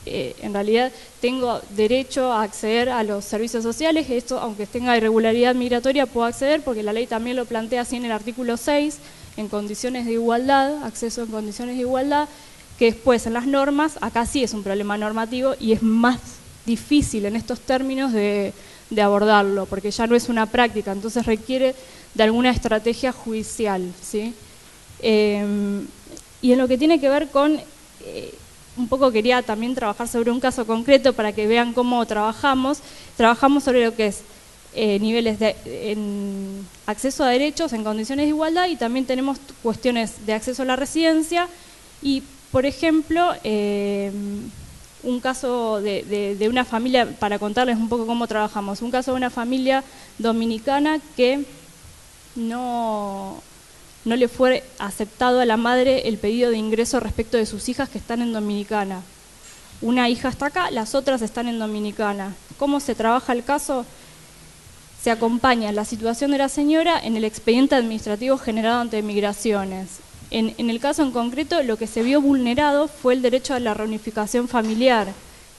B: en realidad tengo derecho a acceder a los servicios sociales, esto, aunque tenga irregularidad migratoria, puedo acceder, porque la ley también lo plantea así en el artículo 6, en condiciones de igualdad, acceso en condiciones de igualdad, que después en las normas, acá sí es un problema normativo y es más difícil en estos términos de abordarlo, porque ya no es una práctica, entonces requiere de alguna estrategia judicial, ¿sí? Y en lo que tiene que ver con, un poco quería también trabajar sobre un caso concreto para que vean cómo trabajamos sobre lo que es niveles de acceso a derechos en condiciones de igualdad, y también tenemos cuestiones de acceso a la residencia y, por ejemplo, un caso de una familia, para contarles un poco cómo trabajamos, un caso de una familia dominicana que no le fue aceptado a la madre el pedido de ingreso respecto de sus hijas que están en Dominicana. Una hija está acá, las otras están en Dominicana. ¿Cómo se trabaja el caso? Se acompaña la situación de la señora en el expediente administrativo generado ante Migraciones. En el caso en concreto, lo que se vio vulnerado fue el derecho a la reunificación familiar,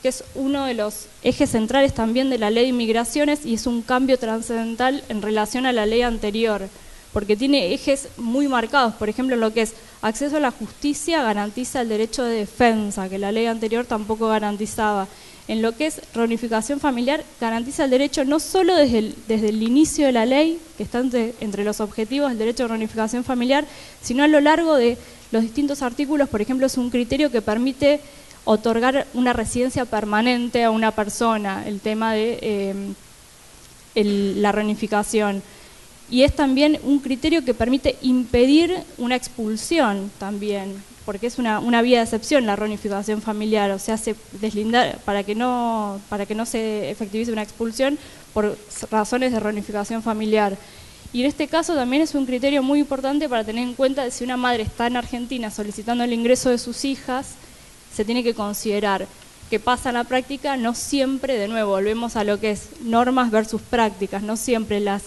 B: que es uno de los ejes centrales también de la ley de inmigraciones y es un cambio trascendental en relación a la ley anterior, porque tiene ejes muy marcados. Por ejemplo, en lo que es acceso a la justicia, garantiza el derecho de defensa, que la ley anterior tampoco garantizaba. En lo que es reunificación familiar, garantiza el derecho no solo desde el inicio de la ley, que está entre los objetivos del derecho de reunificación familiar, sino a lo largo de los distintos artículos. Por ejemplo, es un criterio que permite otorgar una residencia permanente a una persona, el tema de la reunificación. Y es también un criterio que permite impedir una expulsión también, porque es una vía de excepción la reunificación familiar, o sea, se deslindar para que no se efectivice una expulsión por razones de reunificación familiar. Y en este caso también es un criterio muy importante para tener en cuenta de si una madre está en Argentina solicitando el ingreso de sus hijas, se tiene que considerar que pasa en la práctica, no siempre, de nuevo, volvemos a lo que es normas versus prácticas, no siempre las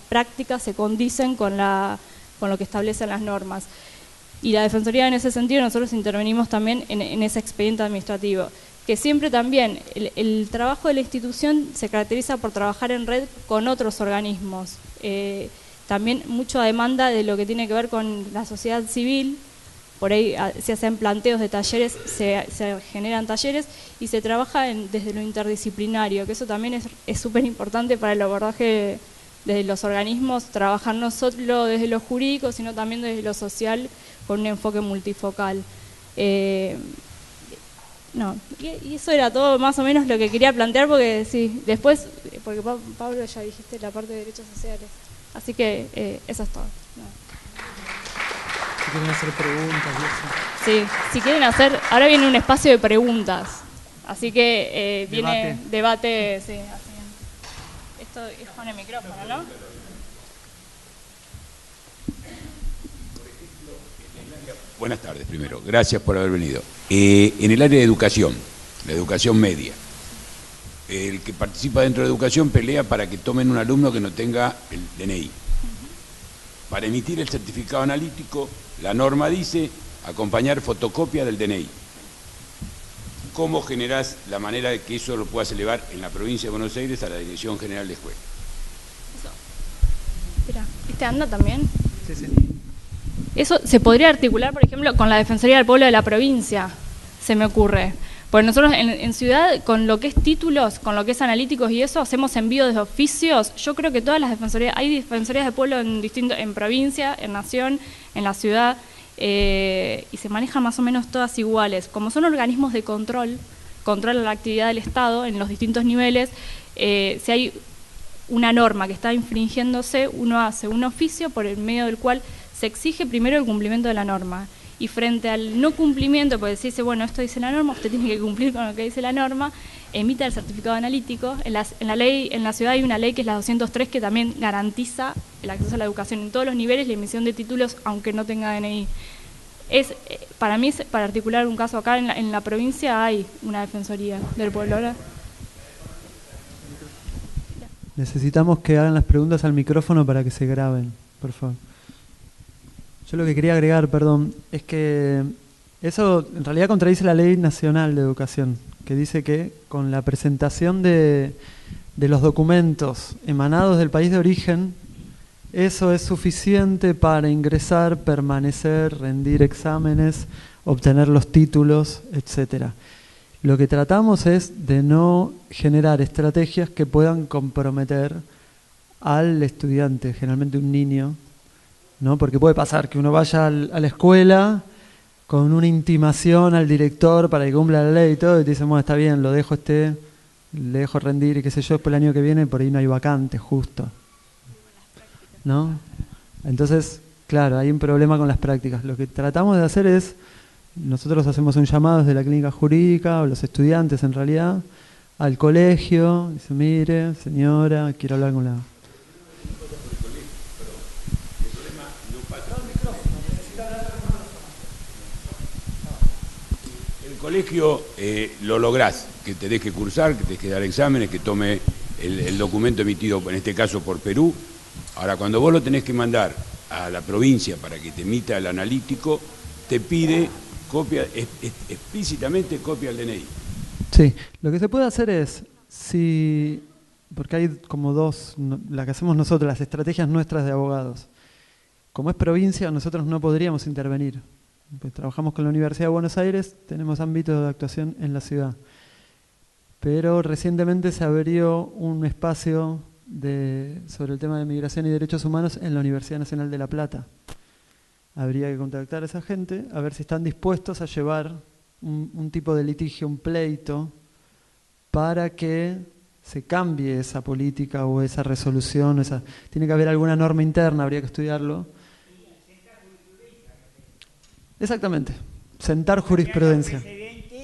B: prácticas se condicen con lo que establecen las normas. Y la Defensoría, en ese sentido, nosotros intervenimos también en ese expediente administrativo, que siempre también el trabajo de la institución se caracteriza por trabajar en red con otros organismos. También mucho a demanda de lo que tiene que ver con la sociedad civil. Por ahí se hacen planteos de talleres, se generan talleres y se trabaja desde lo interdisciplinario, que eso también es súper importante para el abordaje desde los organismos, trabajar no solo desde lo jurídico, sino también desde lo social, con un enfoque multifocal. Y eso era todo más o menos lo que quería plantear, porque sí, después, porque Pablo ya dijiste la parte de derechos sociales, así que eso es todo.
A: Si quieren hacer preguntas y eso.
B: Sí, si quieren hacer, ahora viene un espacio de preguntas, así que viene debate, sí, así. Esto es con el micrófono, ¿no?
C: Por ejemplo, en el Buenas tardes primero, gracias por haber venido. En el área de educación, la educación media, el que participa dentro de educación pelea para que tomen un alumno que no tenga el DNI. Para emitir el certificado analítico, la norma dice acompañar fotocopia del DNI. ¿Cómo generás la manera de que eso lo puedas elevar en la provincia de Buenos Aires a la Dirección General de Escuela?
B: Espera, ¿este anda también?
A: Sí, sí.
B: Eso se podría articular, por ejemplo, con la Defensoría del Pueblo de la provincia, se me ocurre. Porque nosotros en ciudad, con lo que es títulos, con lo que es analíticos y eso, hacemos envíos de oficios. Yo creo que todas las defensorías, hay defensorías de pueblo en provincia, en nación, en la ciudad, y se manejan más o menos todas iguales. Como son organismos de control, controlan la actividad del Estado en los distintos niveles, si hay una norma que está infringiéndose, uno hace un oficio por el medio del cual se exige primero el cumplimiento de la norma. Y frente al no cumplimiento, porque se dice, bueno, esto dice la norma, usted tiene que cumplir con lo que dice la norma, emita el certificado analítico. En la ciudad hay una ley que es la 203 que también garantiza el acceso a la educación en todos los niveles, la emisión de títulos aunque no tenga DNI. Para mí, para articular un caso acá en la provincia hay una defensoría del pueblo. Ahora.
A: Necesitamos que hagan las preguntas al micrófono para que se graben, por favor. Yo lo que quería agregar, perdón, es que eso en realidad contradice la Ley Nacional de Educación, que dice que con la presentación de los documentos emanados del país de origen, eso es suficiente para ingresar, permanecer, rendir exámenes, obtener los títulos, etcétera. Lo que tratamos es de no generar estrategias que puedan comprometer al estudiante, generalmente un niño, ¿no? Porque puede pasar que uno vaya a la escuela con una intimación al director para que cumpla la ley y todo, y te dicen, bueno, está bien, lo dejo le dejo rendir y qué sé yo, después el año que viene por ahí no hay vacantes, justo. ¿No? Entonces, claro, hay un problema con las prácticas. Lo que tratamos de hacer es, nosotros hacemos un llamado desde la clínica jurídica, o los estudiantes en realidad, al colegio, dice, mire, señora, quiero hablar con la...
C: El colegio lo lográs, que te deje cursar, que te deje dar exámenes, que tome el documento emitido, en este caso por Perú. Ahora, cuando vos lo tenés que mandar a la provincia para que te emita el analítico, te pide copia, explícitamente copia del DNI.
A: Sí, lo que se puede hacer es, porque hay como dos, la que hacemos nosotros, las estrategias nuestras de abogados. Como es provincia, nosotros no podríamos intervenir. Pues trabajamos con la Universidad de Buenos Aires, tenemos ámbito de actuación en la ciudad. Pero recientemente se abrió un espacio sobre el tema de migración y derechos humanos en la Universidad Nacional de La Plata. Habría que contactar a esa gente, a ver si están dispuestos a llevar un tipo de litigio, un pleito, para que se cambie esa política o esa resolución. Tiene que haber alguna norma interna, habría que estudiarlo. Exactamente, sentar jurisprudencia.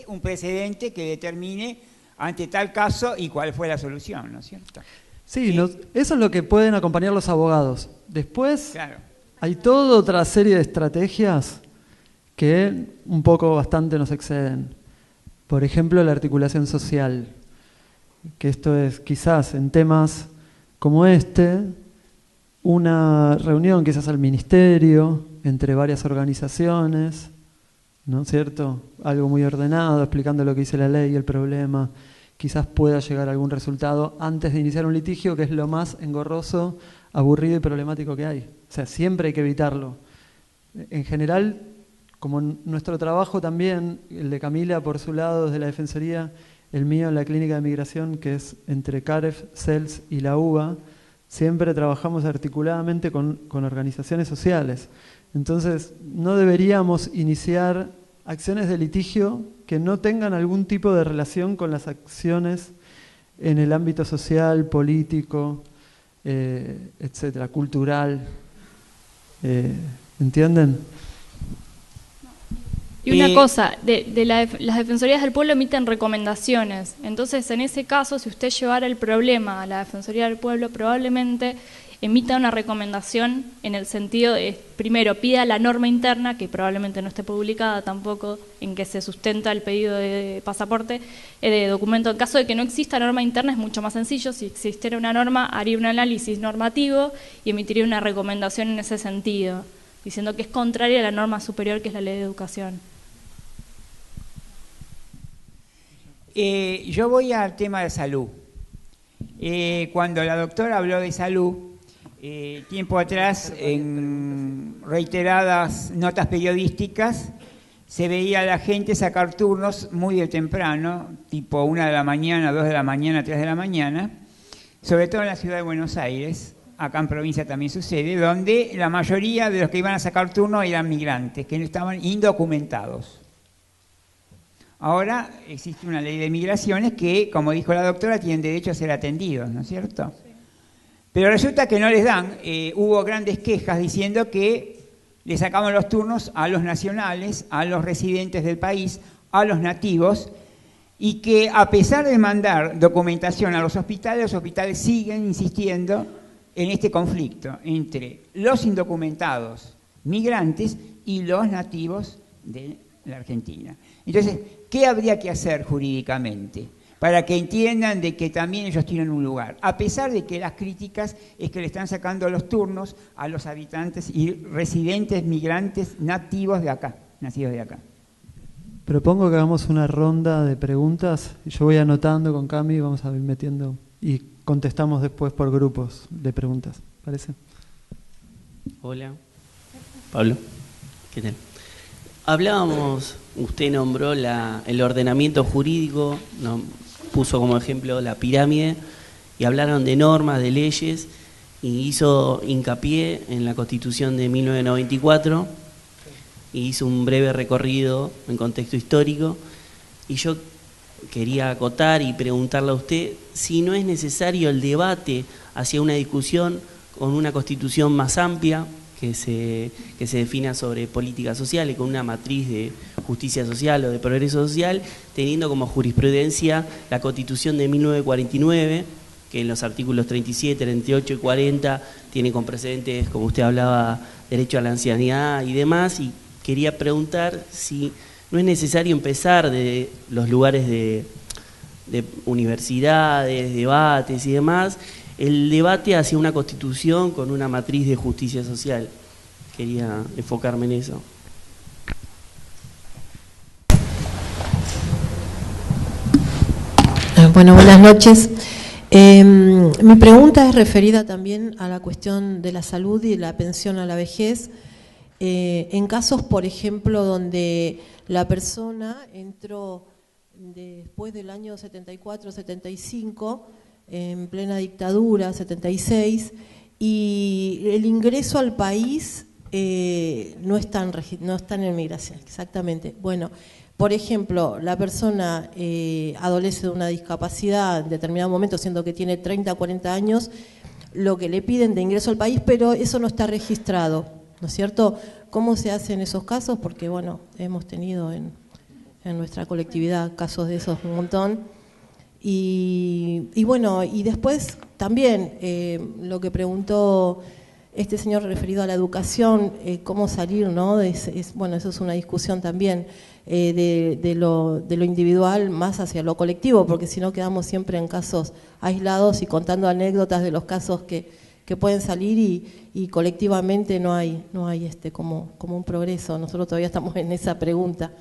D: Un precedente que determine ante tal caso y cuál fue la solución, ¿no es cierto?
A: Sí, eso es lo que pueden acompañar los abogados. Después
D: claro,
A: hay toda otra serie de estrategias que un poco bastante nos exceden. Por ejemplo, la articulación social, que esto es quizás en temas como una reunión quizás al ministerio, entre varias organizaciones, ¿no es cierto? Algo muy ordenado, explicando lo que dice la ley y el problema. Quizás pueda llegar a algún resultado antes de iniciar un litigio, que es lo más engorroso, aburrido y problemático que hay. O sea, siempre hay que evitarlo. En general, como nuestro trabajo también, el de Camila por su lado desde la Defensoría, el mío en la Clínica de Migración, que es entre CAREF, CELS y la UBA, siempre trabajamos articuladamente con organizaciones sociales. Entonces, no deberíamos iniciar acciones de litigio que no tengan algún tipo de relación con las acciones en el ámbito social, político, etcétera, cultural. ¿Entienden?
B: Y una cosa, las Defensorías del Pueblo emiten recomendaciones. Entonces, en ese caso, si usted llevara el problema a la Defensoría del Pueblo, probablemente emita una recomendación en el sentido de, primero, pida la norma interna, que probablemente no esté publicada tampoco, en que se sustenta el pedido de pasaporte, de documento. En caso de que no exista norma interna es mucho más sencillo. Si existiera una norma, haría un análisis normativo y emitiría una recomendación en ese sentido, diciendo que es contraria a la norma superior, que es la Ley de Educación.
D: Yo voy al tema de salud. Cuando la doctora habló de salud, tiempo atrás, en reiteradas notas periodísticas, se veía a la gente sacar turnos muy de temprano, tipo 1 de la mañana, 2 de la mañana, 3 de la mañana, sobre todo en la ciudad de Buenos Aires. Acá en provincia también sucede, donde la mayoría de los que iban a sacar turnos eran migrantes, que no estaban indocumentados. Ahora existe una ley de migraciones que, como dijo la doctora, tienen derecho a ser atendidos, ¿no es cierto? Sí. Pero resulta que no les dan. Hubo grandes quejas diciendo que le sacaban los turnos a los nacionales, a los residentes del país, a los nativos, y que a pesar de mandar documentación a los hospitales siguen insistiendo en este conflicto entre los indocumentados migrantes y los nativos de la Argentina. Entonces, ¿qué habría que hacer jurídicamente para que entiendan de que también ellos tienen un lugar? A pesar de que las críticas es que le están sacando los turnos a los habitantes y residentes migrantes nativos de acá, nacidos de acá.
A: Propongo que hagamos una ronda de preguntas. Yo voy anotando con Cami, vamos a ir metiendo y contestamos después por grupos de preguntas. ¿Parece?
E: Hola. Pablo. ¿Qué tal? Hablábamos, usted nombró el ordenamiento jurídico, puso como ejemplo la pirámide, y hablaron de normas, de leyes, y hizo hincapié en la Constitución de 1994, y hizo un breve recorrido en contexto histórico, y yo quería acotar y preguntarle a usted si no es necesario el debate hacia una discusión con una Constitución más amplia, que se defina sobre políticas sociales, con una matriz de justicia social o de progreso social, teniendo como jurisprudencia la Constitución de 1949, que en los artículos 37, 38 y 40 tiene con precedentes, como usted hablaba, derecho a la ancianidad y demás, y quería preguntar si no es necesario empezar de los lugares de universidades, debates y demás, el debate hacia una Constitución con una matriz de justicia social. Quería enfocarme en eso.
F: Bueno, buenas noches. Mi pregunta es referida también a la cuestión de la salud y la pensión a la vejez. En casos, por ejemplo, donde la persona entró después del año 74-75, en plena dictadura, 76, y el ingreso al país no está en migración, exactamente. Bueno, por ejemplo, la persona adolece de una discapacidad en determinado momento, siendo que tiene 30 o 40 años, lo que le piden de ingreso al país, pero eso no está registrado, ¿no es cierto? ¿Cómo se hace en esos casos? Porque, bueno, hemos tenido en nuestra colectividad casos de esos un montón. Y bueno, y después también lo que preguntó este señor referido a la educación, cómo salir, ¿no? Bueno, eso es una discusión también de lo individual más hacia lo colectivo, porque si no quedamos siempre en casos aislados y contando anécdotas de los casos que pueden salir y colectivamente no hay como un progreso. Nosotros todavía estamos en esa pregunta.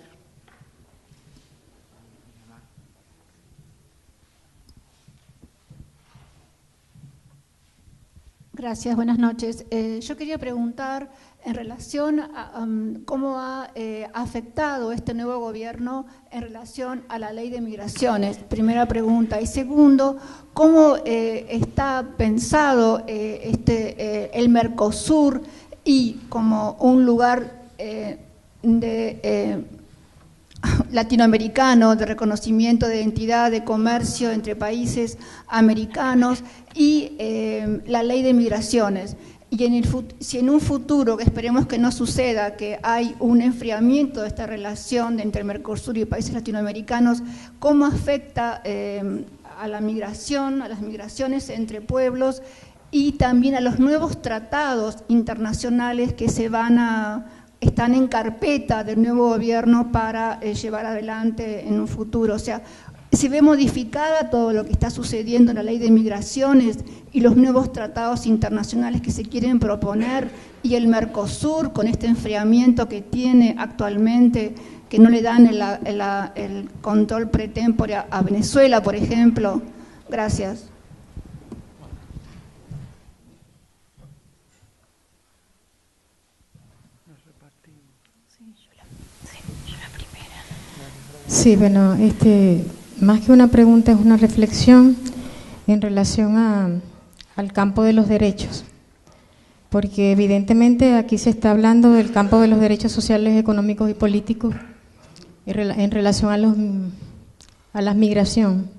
G: Gracias, buenas noches. Yo quería preguntar en relación a cómo ha afectado este nuevo gobierno en relación a la ley de migraciones, primera pregunta. Y segundo, ¿cómo está pensado el Mercosur y como un lugar latinoamericano de reconocimiento de identidad, de comercio entre países americanos y la ley de migraciones? Y si en un futuro, que esperemos que no suceda, que hay un enfriamiento de esta relación entre el Mercosur y países latinoamericanos, ¿cómo afecta a la migración, a las migraciones entre pueblos y también a los nuevos tratados internacionales que están en carpeta del nuevo gobierno para llevar adelante en un futuro. O sea, se ve modificada todo lo que está sucediendo en la ley de migraciones y los nuevos tratados internacionales que se quieren proponer, y el Mercosur con este enfriamiento que tiene actualmente, que no le dan el control pre-tempore a Venezuela, por ejemplo. Gracias.
H: Sí, bueno, más que una pregunta es una reflexión en relación al campo de los derechos, porque evidentemente aquí se está hablando del campo de los derechos sociales, económicos y políticos en relación a la migración,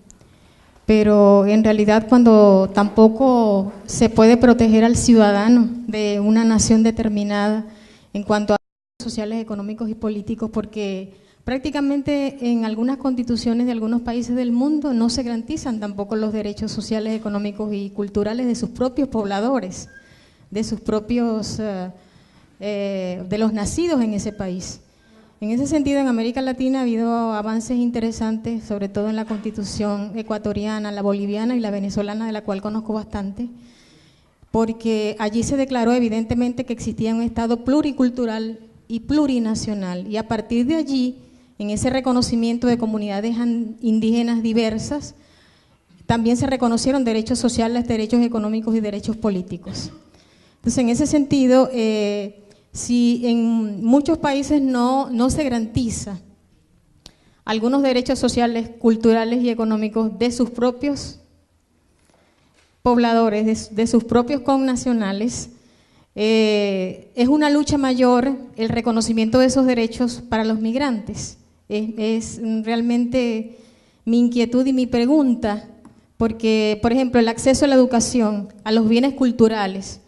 H: pero en realidad cuando tampoco se puede proteger al ciudadano de una nación determinada en cuanto a derechos sociales, económicos y políticos, porque prácticamente en algunas constituciones de algunos países del mundo no se garantizan tampoco los derechos sociales, económicos y culturales de sus propios pobladores, de sus propios, de los nacidos en ese país. En ese sentido, en América Latina ha habido avances interesantes, sobre todo en la constitución ecuatoriana, la boliviana y la venezolana, de la cual conozco bastante, porque allí se declaró evidentemente que existía un Estado pluricultural y plurinacional, y a partir de allí, en ese reconocimiento de comunidades indígenas diversas, también se reconocieron derechos sociales, derechos económicos y derechos políticos. Entonces, en ese sentido, si en muchos países no se garantiza algunos derechos sociales, culturales y económicos de sus propios pobladores, de sus propios connacionales, es una lucha mayor el reconocimiento de esos derechos para los migrantes. Es realmente mi inquietud y mi pregunta, porque, por ejemplo, el acceso a la educación, a los bienes culturales,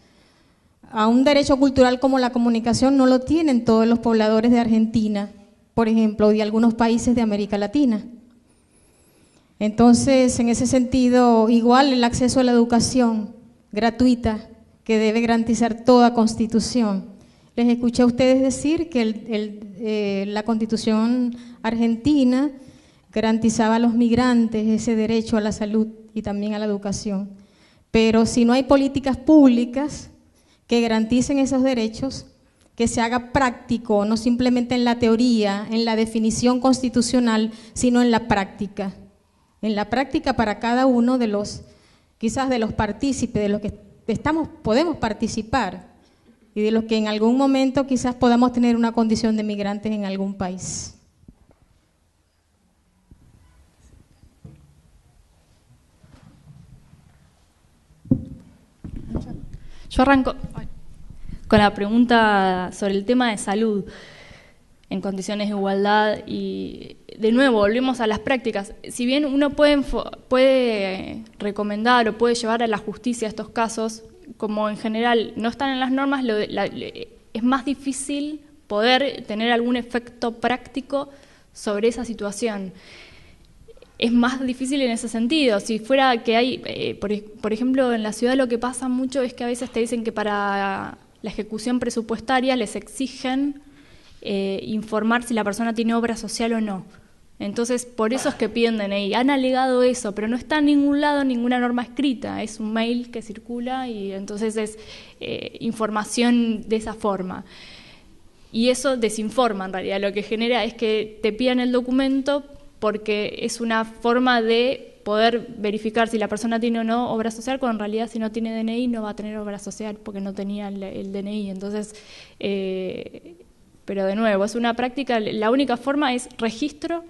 H: a un derecho cultural como la comunicación no lo tienen todos los pobladores de Argentina, por ejemplo, o de algunos países de América Latina. Entonces, en ese sentido, igual el acceso a la educación gratuita que debe garantizar toda Constitución. Les escuché a ustedes decir que la Constitución argentina garantizaba a los migrantes ese derecho a la salud y también a la educación. Pero si no hay políticas públicas que garanticen esos derechos, que se haga práctico, no simplemente en la teoría, en la definición constitucional, sino en la práctica. En la práctica para cada uno de los, quizás de los partícipes, de los que podemos participar y de los que en algún momento quizás podamos tener una condición de migrantes en algún país.
B: Yo arranco con la pregunta sobre el tema de salud en condiciones de igualdad y, de nuevo, volvemos a las prácticas. Si bien uno puede recomendar o puede llevar a la justicia estos casos, como en general no están en las normas, es más difícil poder tener algún efecto práctico sobre esa situación. Es más difícil en ese sentido. Si fuera que hay, por ejemplo, en la ciudad lo que pasa mucho es que a veces te dicen que para la ejecución presupuestaria les exigen informar si la persona tiene obra social o no. Entonces, por eso es que piden DNI. Han alegado eso, pero no está en ningún lado ninguna norma escrita. Es un mail que circula y entonces es información de esa forma. Y eso desinforma en realidad. Lo que genera es que te pidan el documento porque es una forma de poder verificar si la persona tiene o no obra social, cuando en realidad si no tiene DNI no va a tener obra social porque no tenía el DNI. Entonces, pero de nuevo, es una práctica, la única forma es registro,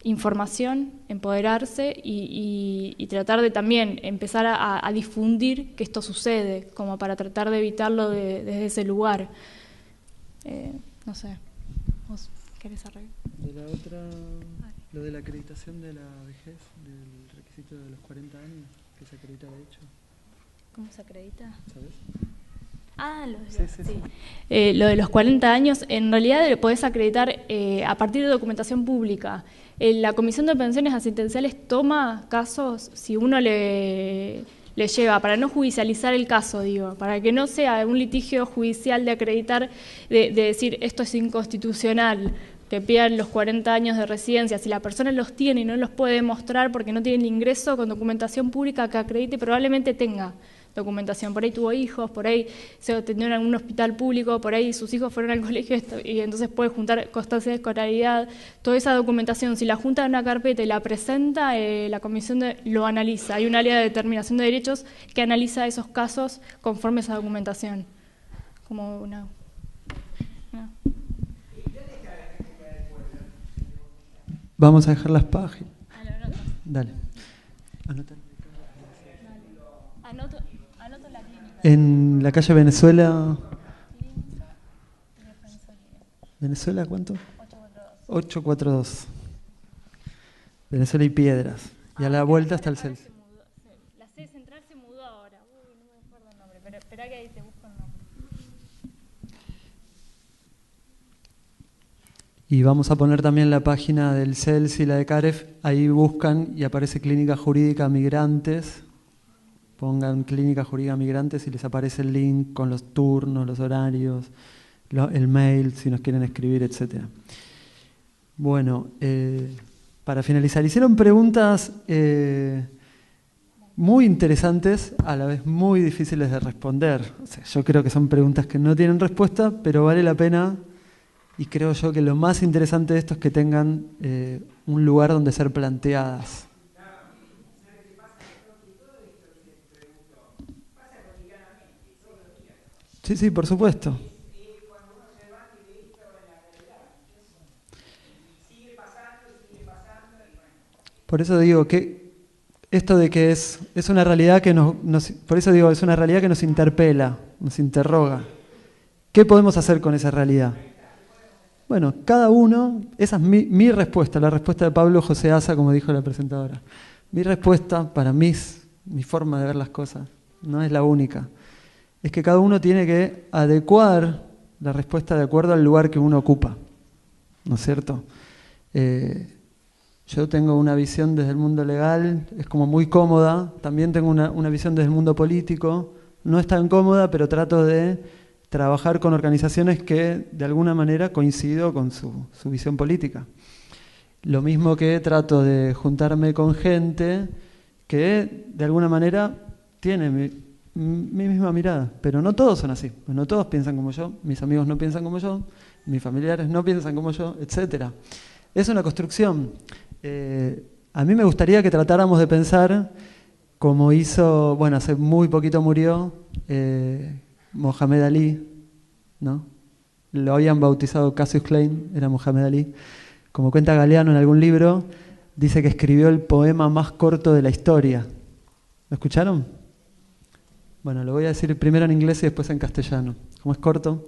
B: información, empoderarse y tratar de también empezar a difundir que esto sucede, como para tratar de evitarlo desde ese lugar. No sé, ¿vos querés arreglar?
A: De la otra, lo de la acreditación de la vejez, del requisito de los 40 años, que se acredita de hecho.
B: ¿Cómo se acredita?
A: ¿Sabes?
B: Ah,
A: Sí.
B: Lo de los 40 años, en realidad lo podés acreditar a partir de documentación pública. La Comisión de Pensiones Asistenciales toma casos, si uno le le lleva, para no judicializar el caso, digo, para que no sea un litigio judicial de acreditar, de decir esto es inconstitucional, que pidan los 40 años de residencia, si la persona los tiene y no los puede demostrar porque no tiene el ingreso con documentación pública que acredite, probablemente tenga documentación, por ahí tuvo hijos, por ahí se atendió en algún hospital público, por ahí sus hijos fueron al colegio y entonces puede juntar constancia de escolaridad, toda esa documentación, si la junta en una carpeta y la presenta, la comisión lo analiza, hay un área de determinación de derechos que analiza esos casos conforme a esa documentación, como una...
A: Vamos a dejar las páginas. Dale. Anota. Anoto la clínica. En la calle Venezuela. ¿Venezuela cuánto? 842. Venezuela y Piedras. Y a la vuelta está el CELS.
B: La sede central se mudó ahora. Uy, no me acuerdo el nombre, pero espera que ahí te busco el nombre.
A: Y vamos a poner también la página del CELS y la de CAREF, ahí buscan y aparece Clínica Jurídica Migrantes, pongan Clínica Jurídica Migrantes y les aparece el link con los turnos, los horarios, el mail, si nos quieren escribir, etc. Bueno, para finalizar, hicieron preguntas muy interesantes, a la vez muy difíciles de responder. O sea, yo creo que son preguntas que no tienen respuesta, pero vale la pena. Y creo yo que lo más interesante de esto es que tengan un lugar donde ser planteadas. Sí, sí, por supuesto. Por eso digo que esto de que es una realidad que por eso digo, es una realidad que nos interpela, nos interroga. ¿Qué podemos hacer con esa realidad? Bueno, cada uno, esa es mi respuesta, la respuesta de Pablo José Asa, como dijo la presentadora. Mi respuesta, para mi forma de ver las cosas, no es la única. Es que cada uno tiene que adecuar la respuesta de acuerdo al lugar que uno ocupa, ¿no es cierto? Yo tengo una visión desde el mundo legal, es como muy cómoda, también tengo una visión desde el mundo político, no es tan cómoda, pero trato de trabajar con organizaciones que de alguna manera coincido con su visión política. Lo mismo que trato de juntarme con gente que de alguna manera tiene mi misma mirada, pero no todos son así, no todos piensan como yo, mis amigos no piensan como yo, mis familiares no piensan como yo, etc. Es una construcción. A mí me gustaría que tratáramos de pensar como hizo, bueno, hace muy poquito murió Mohamed Ali, ¿no? Lo habían bautizado Cassius Clay, era Mohamed Ali. Como cuenta Galeano en algún libro, dice que escribió el poema más corto de la historia. ¿Lo escucharon? Bueno, lo voy a decir primero en inglés y después en castellano. Como es corto,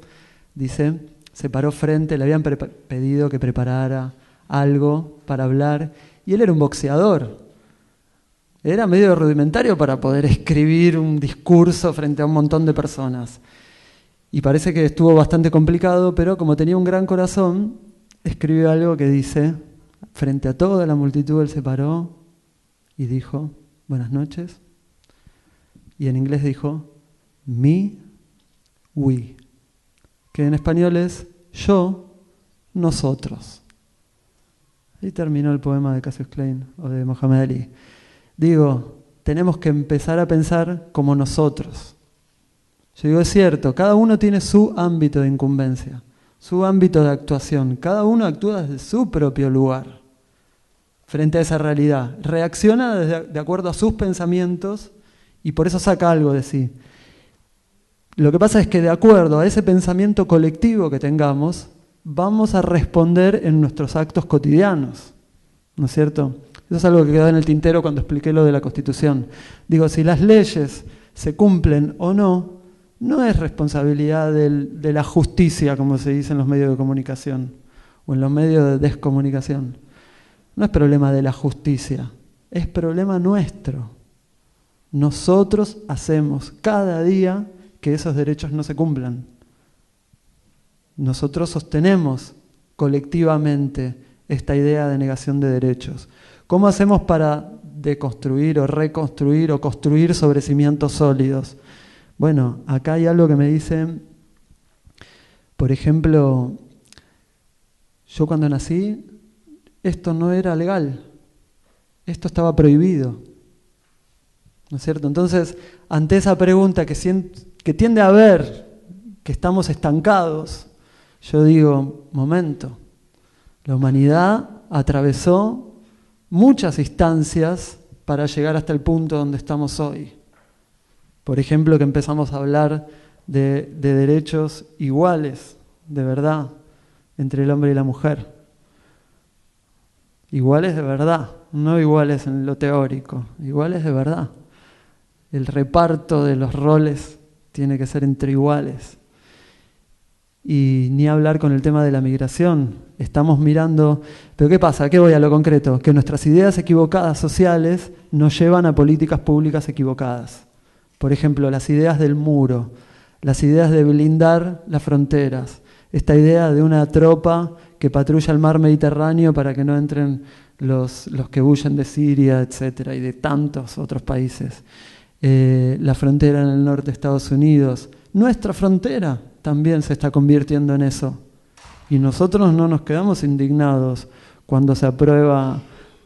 A: dice, se paró frente, le habían pedido que preparara algo para hablar, y él era un boxeador. Era medio rudimentario para poder escribir un discurso frente a un montón de personas. Y parece que estuvo bastante complicado, pero como tenía un gran corazón, escribió algo que dice, frente a toda la multitud él se paró y dijo, buenas noches. Y en inglés dijo, me, we, que en español es yo, nosotros. Y terminó el poema de Cassius Clay o de Mohamed Ali. Digo, tenemos que empezar a pensar como nosotros. Yo digo, es cierto, cada uno tiene su ámbito de incumbencia, su ámbito de actuación. Cada uno actúa desde su propio lugar frente a esa realidad. Reacciona de acuerdo a sus pensamientos y por eso saca algo de sí. Lo que pasa es que de acuerdo a ese pensamiento colectivo que tengamos, vamos a responder en nuestros actos cotidianos, ¿no es cierto? Eso es algo que quedó en el tintero cuando expliqué lo de la Constitución. Digo, si las leyes se cumplen o no, no es responsabilidad de la justicia, como se dice en los medios de comunicación o en los medios de descomunicación. No es problema de la justicia, es problema nuestro. Nosotros hacemos cada día que esos derechos no se cumplan. Nosotros sostenemos colectivamente esta idea de negación de derechos. ¿Cómo hacemos para deconstruir o reconstruir o construir sobre cimientos sólidos. Bueno, acá hay algo que me dicen, por ejemplo, yo cuando nací, esto no era legal, esto estaba prohibido, ¿no es cierto? Entonces, ante esa pregunta que tiende a ver que estamos estancados, yo digo, momento, la humanidad atravesó muchas instancias para llegar hasta el punto donde estamos hoy. Por ejemplo, que empezamos a hablar de derechos iguales, de verdad, entre el hombre y la mujer. Iguales de verdad, no iguales en lo teórico, iguales de verdad. El reparto de los roles tiene que ser entre iguales. Y ni hablar con el tema de la migración. Estamos mirando... ¿Pero qué pasa? ¿Qué voy a lo concreto? Que nuestras ideas equivocadas sociales nos llevan a políticas públicas equivocadas. Por ejemplo, las ideas del muro, las ideas de blindar las fronteras, esta idea de una tropa que patrulla el mar Mediterráneo para que no entren los que huyen de Siria, etcétera, y de tantos otros países. La frontera en el norte de Estados Unidos. Nuestra frontera también se está convirtiendo en eso. Y nosotros no nos quedamos indignados cuando se aprueba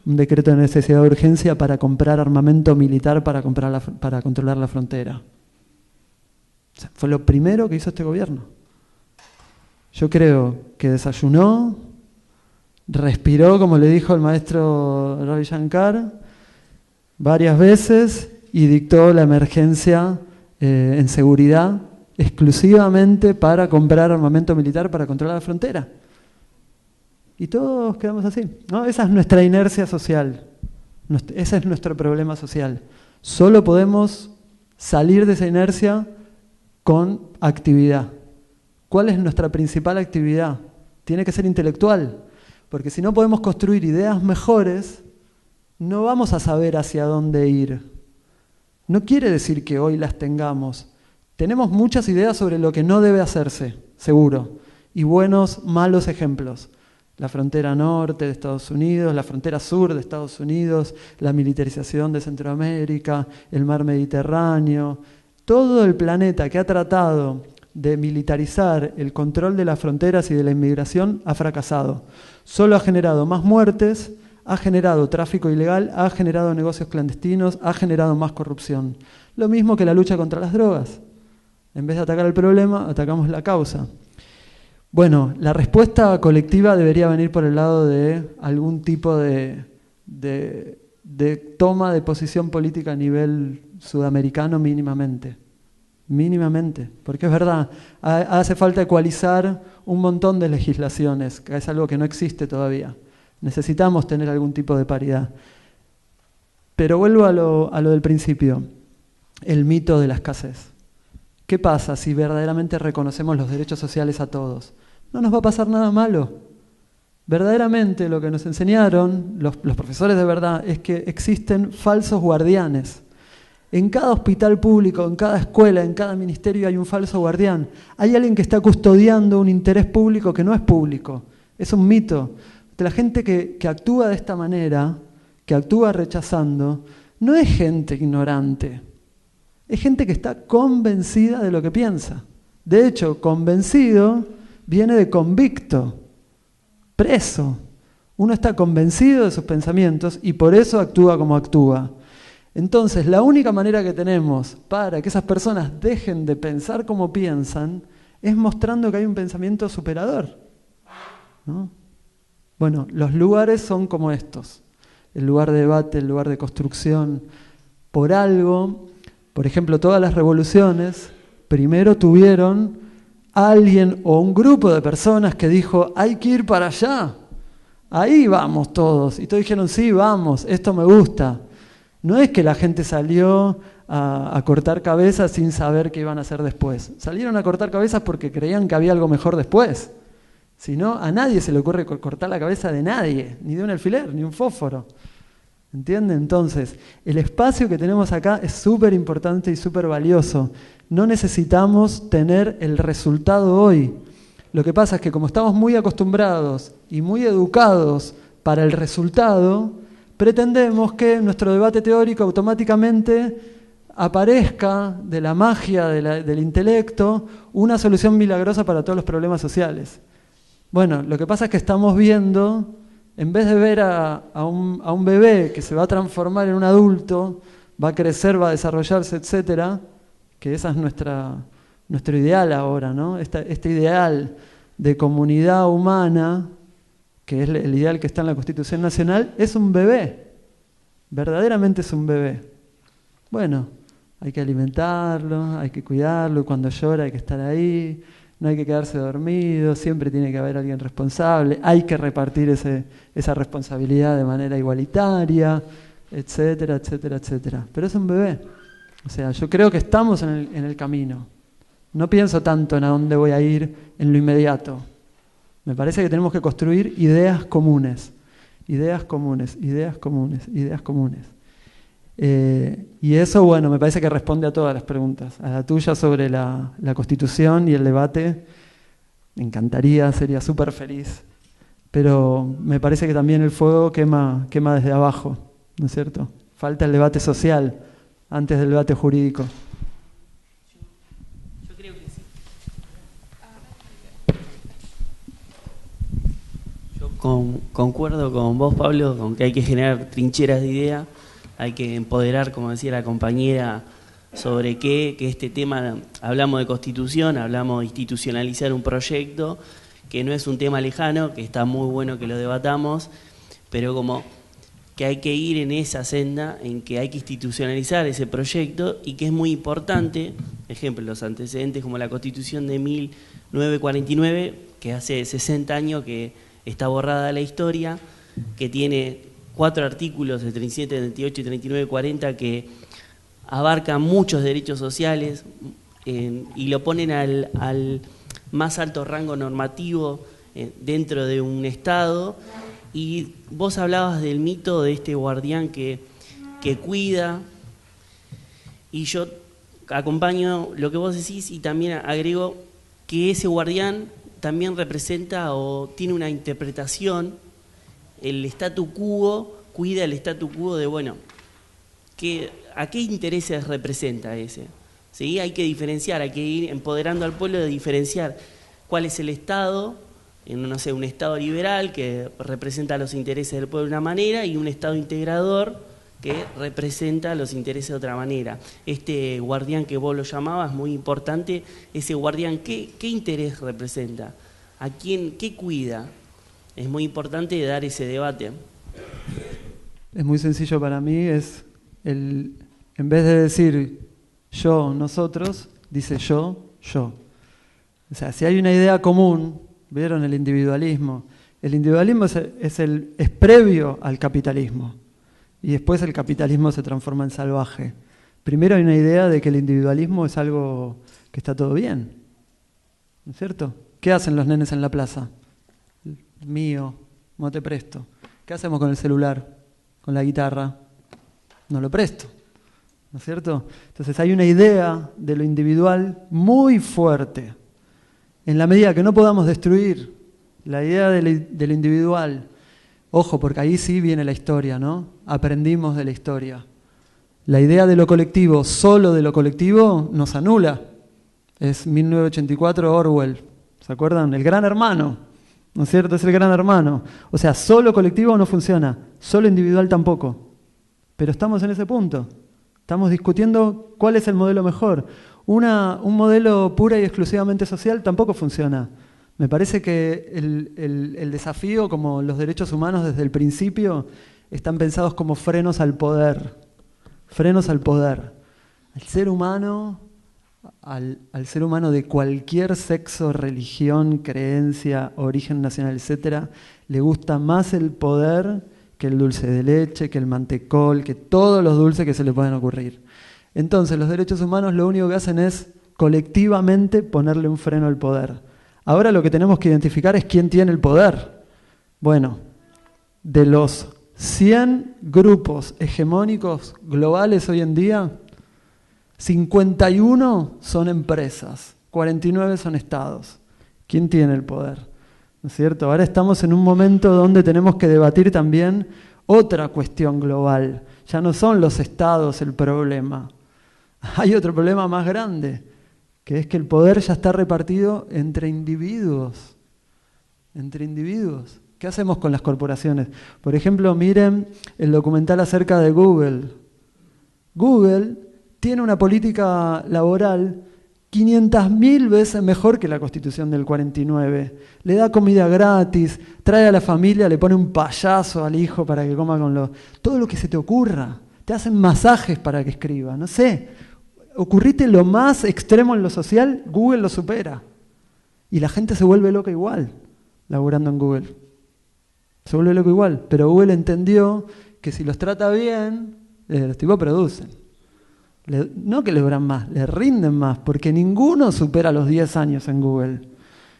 A: un decreto de necesidad de urgencia para comprar armamento militar para controlar la frontera. O sea, fue lo primero que hizo este gobierno. Yo creo que desayunó, respiró, como le dijo el maestro Ravi Shankar, varias veces y dictó la emergencia en seguridad exclusivamente para comprar armamento militar para controlar la frontera. Y todos quedamos así, ¿no? Esa es nuestra inercia social, ese es nuestro problema social. Solo podemos salir de esa inercia con actividad. ¿Cuál es nuestra principal actividad? Tiene que ser intelectual, porque si no podemos construir ideas mejores, no vamos a saber hacia dónde ir. No quiere decir que hoy las tengamos. Tenemos muchas ideas sobre lo que no debe hacerse, seguro, y buenos, malos ejemplos. La frontera norte de Estados Unidos, la frontera sur de Estados Unidos, la militarización de Centroamérica, el mar Mediterráneo. Todo el planeta que ha tratado de militarizar el control de las fronteras y de la inmigración ha fracasado. Solo ha generado más muertes, ha generado tráfico ilegal, ha generado negocios clandestinos, ha generado más corrupción. Lo mismo que la lucha contra las drogas. En vez de atacar el problema, atacamos la causa. Bueno, la respuesta colectiva debería venir por el lado de algún tipo de toma de posición política a nivel sudamericano mínimamente. Mínimamente, porque es verdad, hace falta ecualizar un montón de legislaciones, que es algo que no existe todavía. Necesitamos tener algún tipo de paridad. Pero vuelvo a lo del principio, el mito de la escasez. ¿Qué pasa si verdaderamente reconocemos los derechos sociales a todos? No nos va a pasar nada malo. Verdaderamente lo que nos enseñaron los profesores de verdad es que existen falsos guardianes. En cada hospital público, en cada escuela, en cada ministerio hay un falso guardián. Hay alguien que está custodiando un interés público que no es público. Es un mito. La gente que actúa de esta manera, que actúa rechazando, no es gente ignorante. Es gente que está convencida de lo que piensa. De hecho, convencido viene de convicto, preso. Uno está convencido de sus pensamientos y por eso actúa como actúa. Entonces, la única manera que tenemos para que esas personas dejen de pensar como piensan es mostrando que hay un pensamiento superador, ¿no? Bueno, los lugares son como estos. El lugar de debate, el lugar de construcción. Por algo, por ejemplo, todas las revoluciones primero tuvieron alguien o un grupo de personas que dijo, hay que ir para allá. Ahí vamos todos. Y todos dijeron, sí, vamos, esto me gusta. No es que la gente salió a cortar cabezas sin saber qué iban a hacer después. Salieron a cortar cabezas porque creían que había algo mejor después. Si no, a nadie se le ocurre cortar la cabeza de nadie, ni de un alfiler, ni un fósforo. ¿Entienden? Entonces, el espacio que tenemos acá es súper importante y súper valioso. No necesitamos tener el resultado hoy. Lo que pasa es que como estamos muy acostumbrados y muy educados para el resultado, pretendemos que en nuestro debate teórico automáticamente aparezca de la magia del intelecto una solución milagrosa para todos los problemas sociales. Bueno, lo que pasa es que estamos viendo, en vez de ver a un bebé que se va a transformar en un adulto, va a crecer, va a desarrollarse, etcétera, que esa es nuestro ideal ahora, ¿no? Este ideal de comunidad humana, que es el ideal que está en la Constitución Nacional, es un bebé, verdaderamente es un bebé. Bueno, hay que alimentarlo, hay que cuidarlo, cuando llora hay que estar ahí, no hay que quedarse dormido, siempre tiene que haber alguien responsable, hay que repartir esa responsabilidad de manera igualitaria, etcétera, etcétera, etcétera. Pero es un bebé. O sea, yo creo que estamos en el camino. No pienso tanto en a dónde voy a ir en lo inmediato. Me parece que tenemos que construir ideas comunes, ideas comunes, ideas comunes, ideas comunes. Y eso, bueno, me parece que responde a todas las preguntas. A la tuya sobre la Constitución y el debate, me encantaría, sería súper feliz. Pero me parece que también el fuego quema desde abajo, ¿no es cierto? Falta el debate social antes del debate jurídico.
E: Yo creo que sí. Yo concuerdo con vos, Pablo, con que hay que generar trincheras de idea. Hay que empoderar, como decía la compañera, sobre que este tema, hablamos de constitución, hablamos de institucionalizar un proyecto, que no es un tema lejano, que está muy bueno que lo debatamos, pero como que hay que ir en esa senda, en que hay que institucionalizar ese proyecto y que es muy importante, ejemplo, los antecedentes como la Constitución de 1949, que hace 60 años que está borrada la historia, que tiene 4 artículos de 37, 38 y 39, 40 que abarcan muchos derechos sociales y lo ponen al más alto rango normativo dentro de un Estado. Y vos hablabas del mito de este guardián que cuida, y yo acompaño lo que vos decís y también agrego que ese guardián también representa o tiene una interpretación. El statu quo cuida el statu quo de, bueno, ¿a qué intereses representa ese? ¿Sí? Hay que diferenciar, hay que ir empoderando al pueblo de diferenciar cuál es el Estado, no sé, un Estado liberal que representa los intereses del pueblo de una manera y un Estado integrador que representa los intereses de otra manera. Este guardián que vos lo llamabas, muy importante, ese guardián, ¿qué interés representa? ¿A quién, qué cuida? Es muy importante dar ese debate.
A: Es muy sencillo para mí, en vez de decir yo, nosotros, dice yo. O sea, si hay una idea común, ¿vieron el individualismo? El individualismo es previo al capitalismo y después el capitalismo se transforma en salvaje. Primero hay una idea de que el individualismo es algo que está todo bien, ¿no es cierto? ¿Qué hacen los nenes en la plaza? Mío, no te presto. ¿Qué hacemos con el celular? ¿Con la guitarra? No lo presto, ¿no es cierto? Entonces hay una idea de lo individual muy fuerte. En la medida que no podamos destruir la idea de lo individual, ojo, porque ahí sí viene la historia, ¿no? Aprendimos de la historia. La idea de lo colectivo, solo de lo colectivo, nos anula. Es 1984 Orwell, ¿se acuerdan? El Gran Hermano, ¿no es cierto? Es el Gran Hermano. O sea, solo colectivo no funciona, solo individual tampoco. Pero estamos en ese punto. Estamos discutiendo cuál es el modelo mejor. Un modelo pura y exclusivamente social tampoco funciona. Me parece que el desafío, como los derechos humanos desde el principio, están pensados como frenos al poder. Frenos al poder. Al ser humano de cualquier sexo, religión, creencia, origen nacional, etcétera, le gusta más el poder que el dulce de leche, que el mantecol, que todos los dulces que se le pueden ocurrir. Entonces, los derechos humanos lo único que hacen es colectivamente ponerle un freno al poder. Ahora lo que tenemos que identificar es quién tiene el poder. Bueno, de los 100 grupos hegemónicos globales hoy en día, 51 son empresas, 49 son estados. ¿Quién tiene el poder? ¿No es cierto? Ahora estamos en un momento donde tenemos que debatir también otra cuestión global. Ya no son los estados el problema. Hay otro problema más grande, que es que el poder ya está repartido entre individuos. Entre individuos. ¿Qué hacemos con las corporaciones? Por ejemplo, miren el documental acerca de Google. Google tiene una política laboral 500.000 veces mejor que la Constitución del 49. Le da comida gratis, trae a la familia, le pone un payaso al hijo para que coma con los... Todo lo que se te ocurra. Te hacen masajes para que escriba. No sé, ocurrite lo más extremo en lo social, Google lo supera. Y la gente se vuelve loca igual, laburando en Google. Se vuelve loco igual. Pero Google entendió que si los trata bien, los tipos producen. No que logran más, le rinden más, porque ninguno supera los 10 años en Google.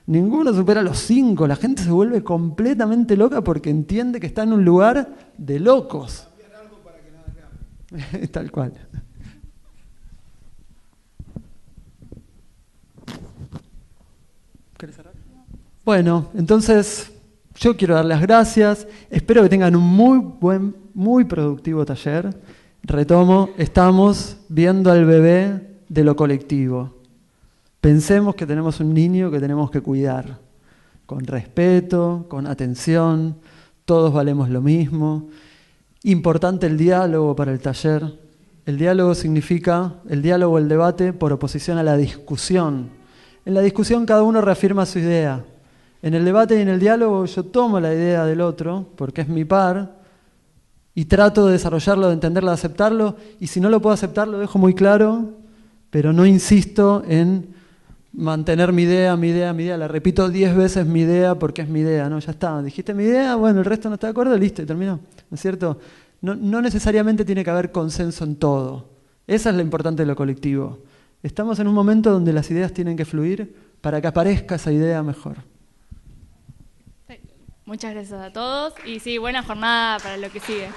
A: Ninguno supera los 5. La gente se vuelve completamente loca porque entiende que está en un lugar de locos. Tal cual. ¿Querés cerrar? Bueno, entonces yo quiero dar las gracias. Espero que tengan un muy productivo taller. Retomo, estamos viendo al bebé de lo colectivo. Pensemos que tenemos un niño que tenemos que cuidar, con respeto, con atención, todos valemos lo mismo. Importante el diálogo para el taller. El diálogo significa el diálogo, el debate, por oposición a la discusión. En la discusión cada uno reafirma su idea. En el debate y en el diálogo yo tomo la idea del otro, porque es mi par, y trato de desarrollarlo, de entenderlo, de aceptarlo, y si no lo puedo aceptar lo dejo muy claro, pero no insisto en mantener mi idea, la repito 10 veces mi idea porque es mi idea, ¿no? Ya está, dijiste mi idea, bueno, el resto no está de acuerdo, listo, y terminó, ¿no es cierto? No necesariamente tiene que haber consenso en todo, esa es lo importante de lo colectivo. Estamos en un momento donde las ideas tienen que fluir para que aparezca esa idea mejor.
B: Muchas gracias a todos y sí, buena jornada para lo que sigue.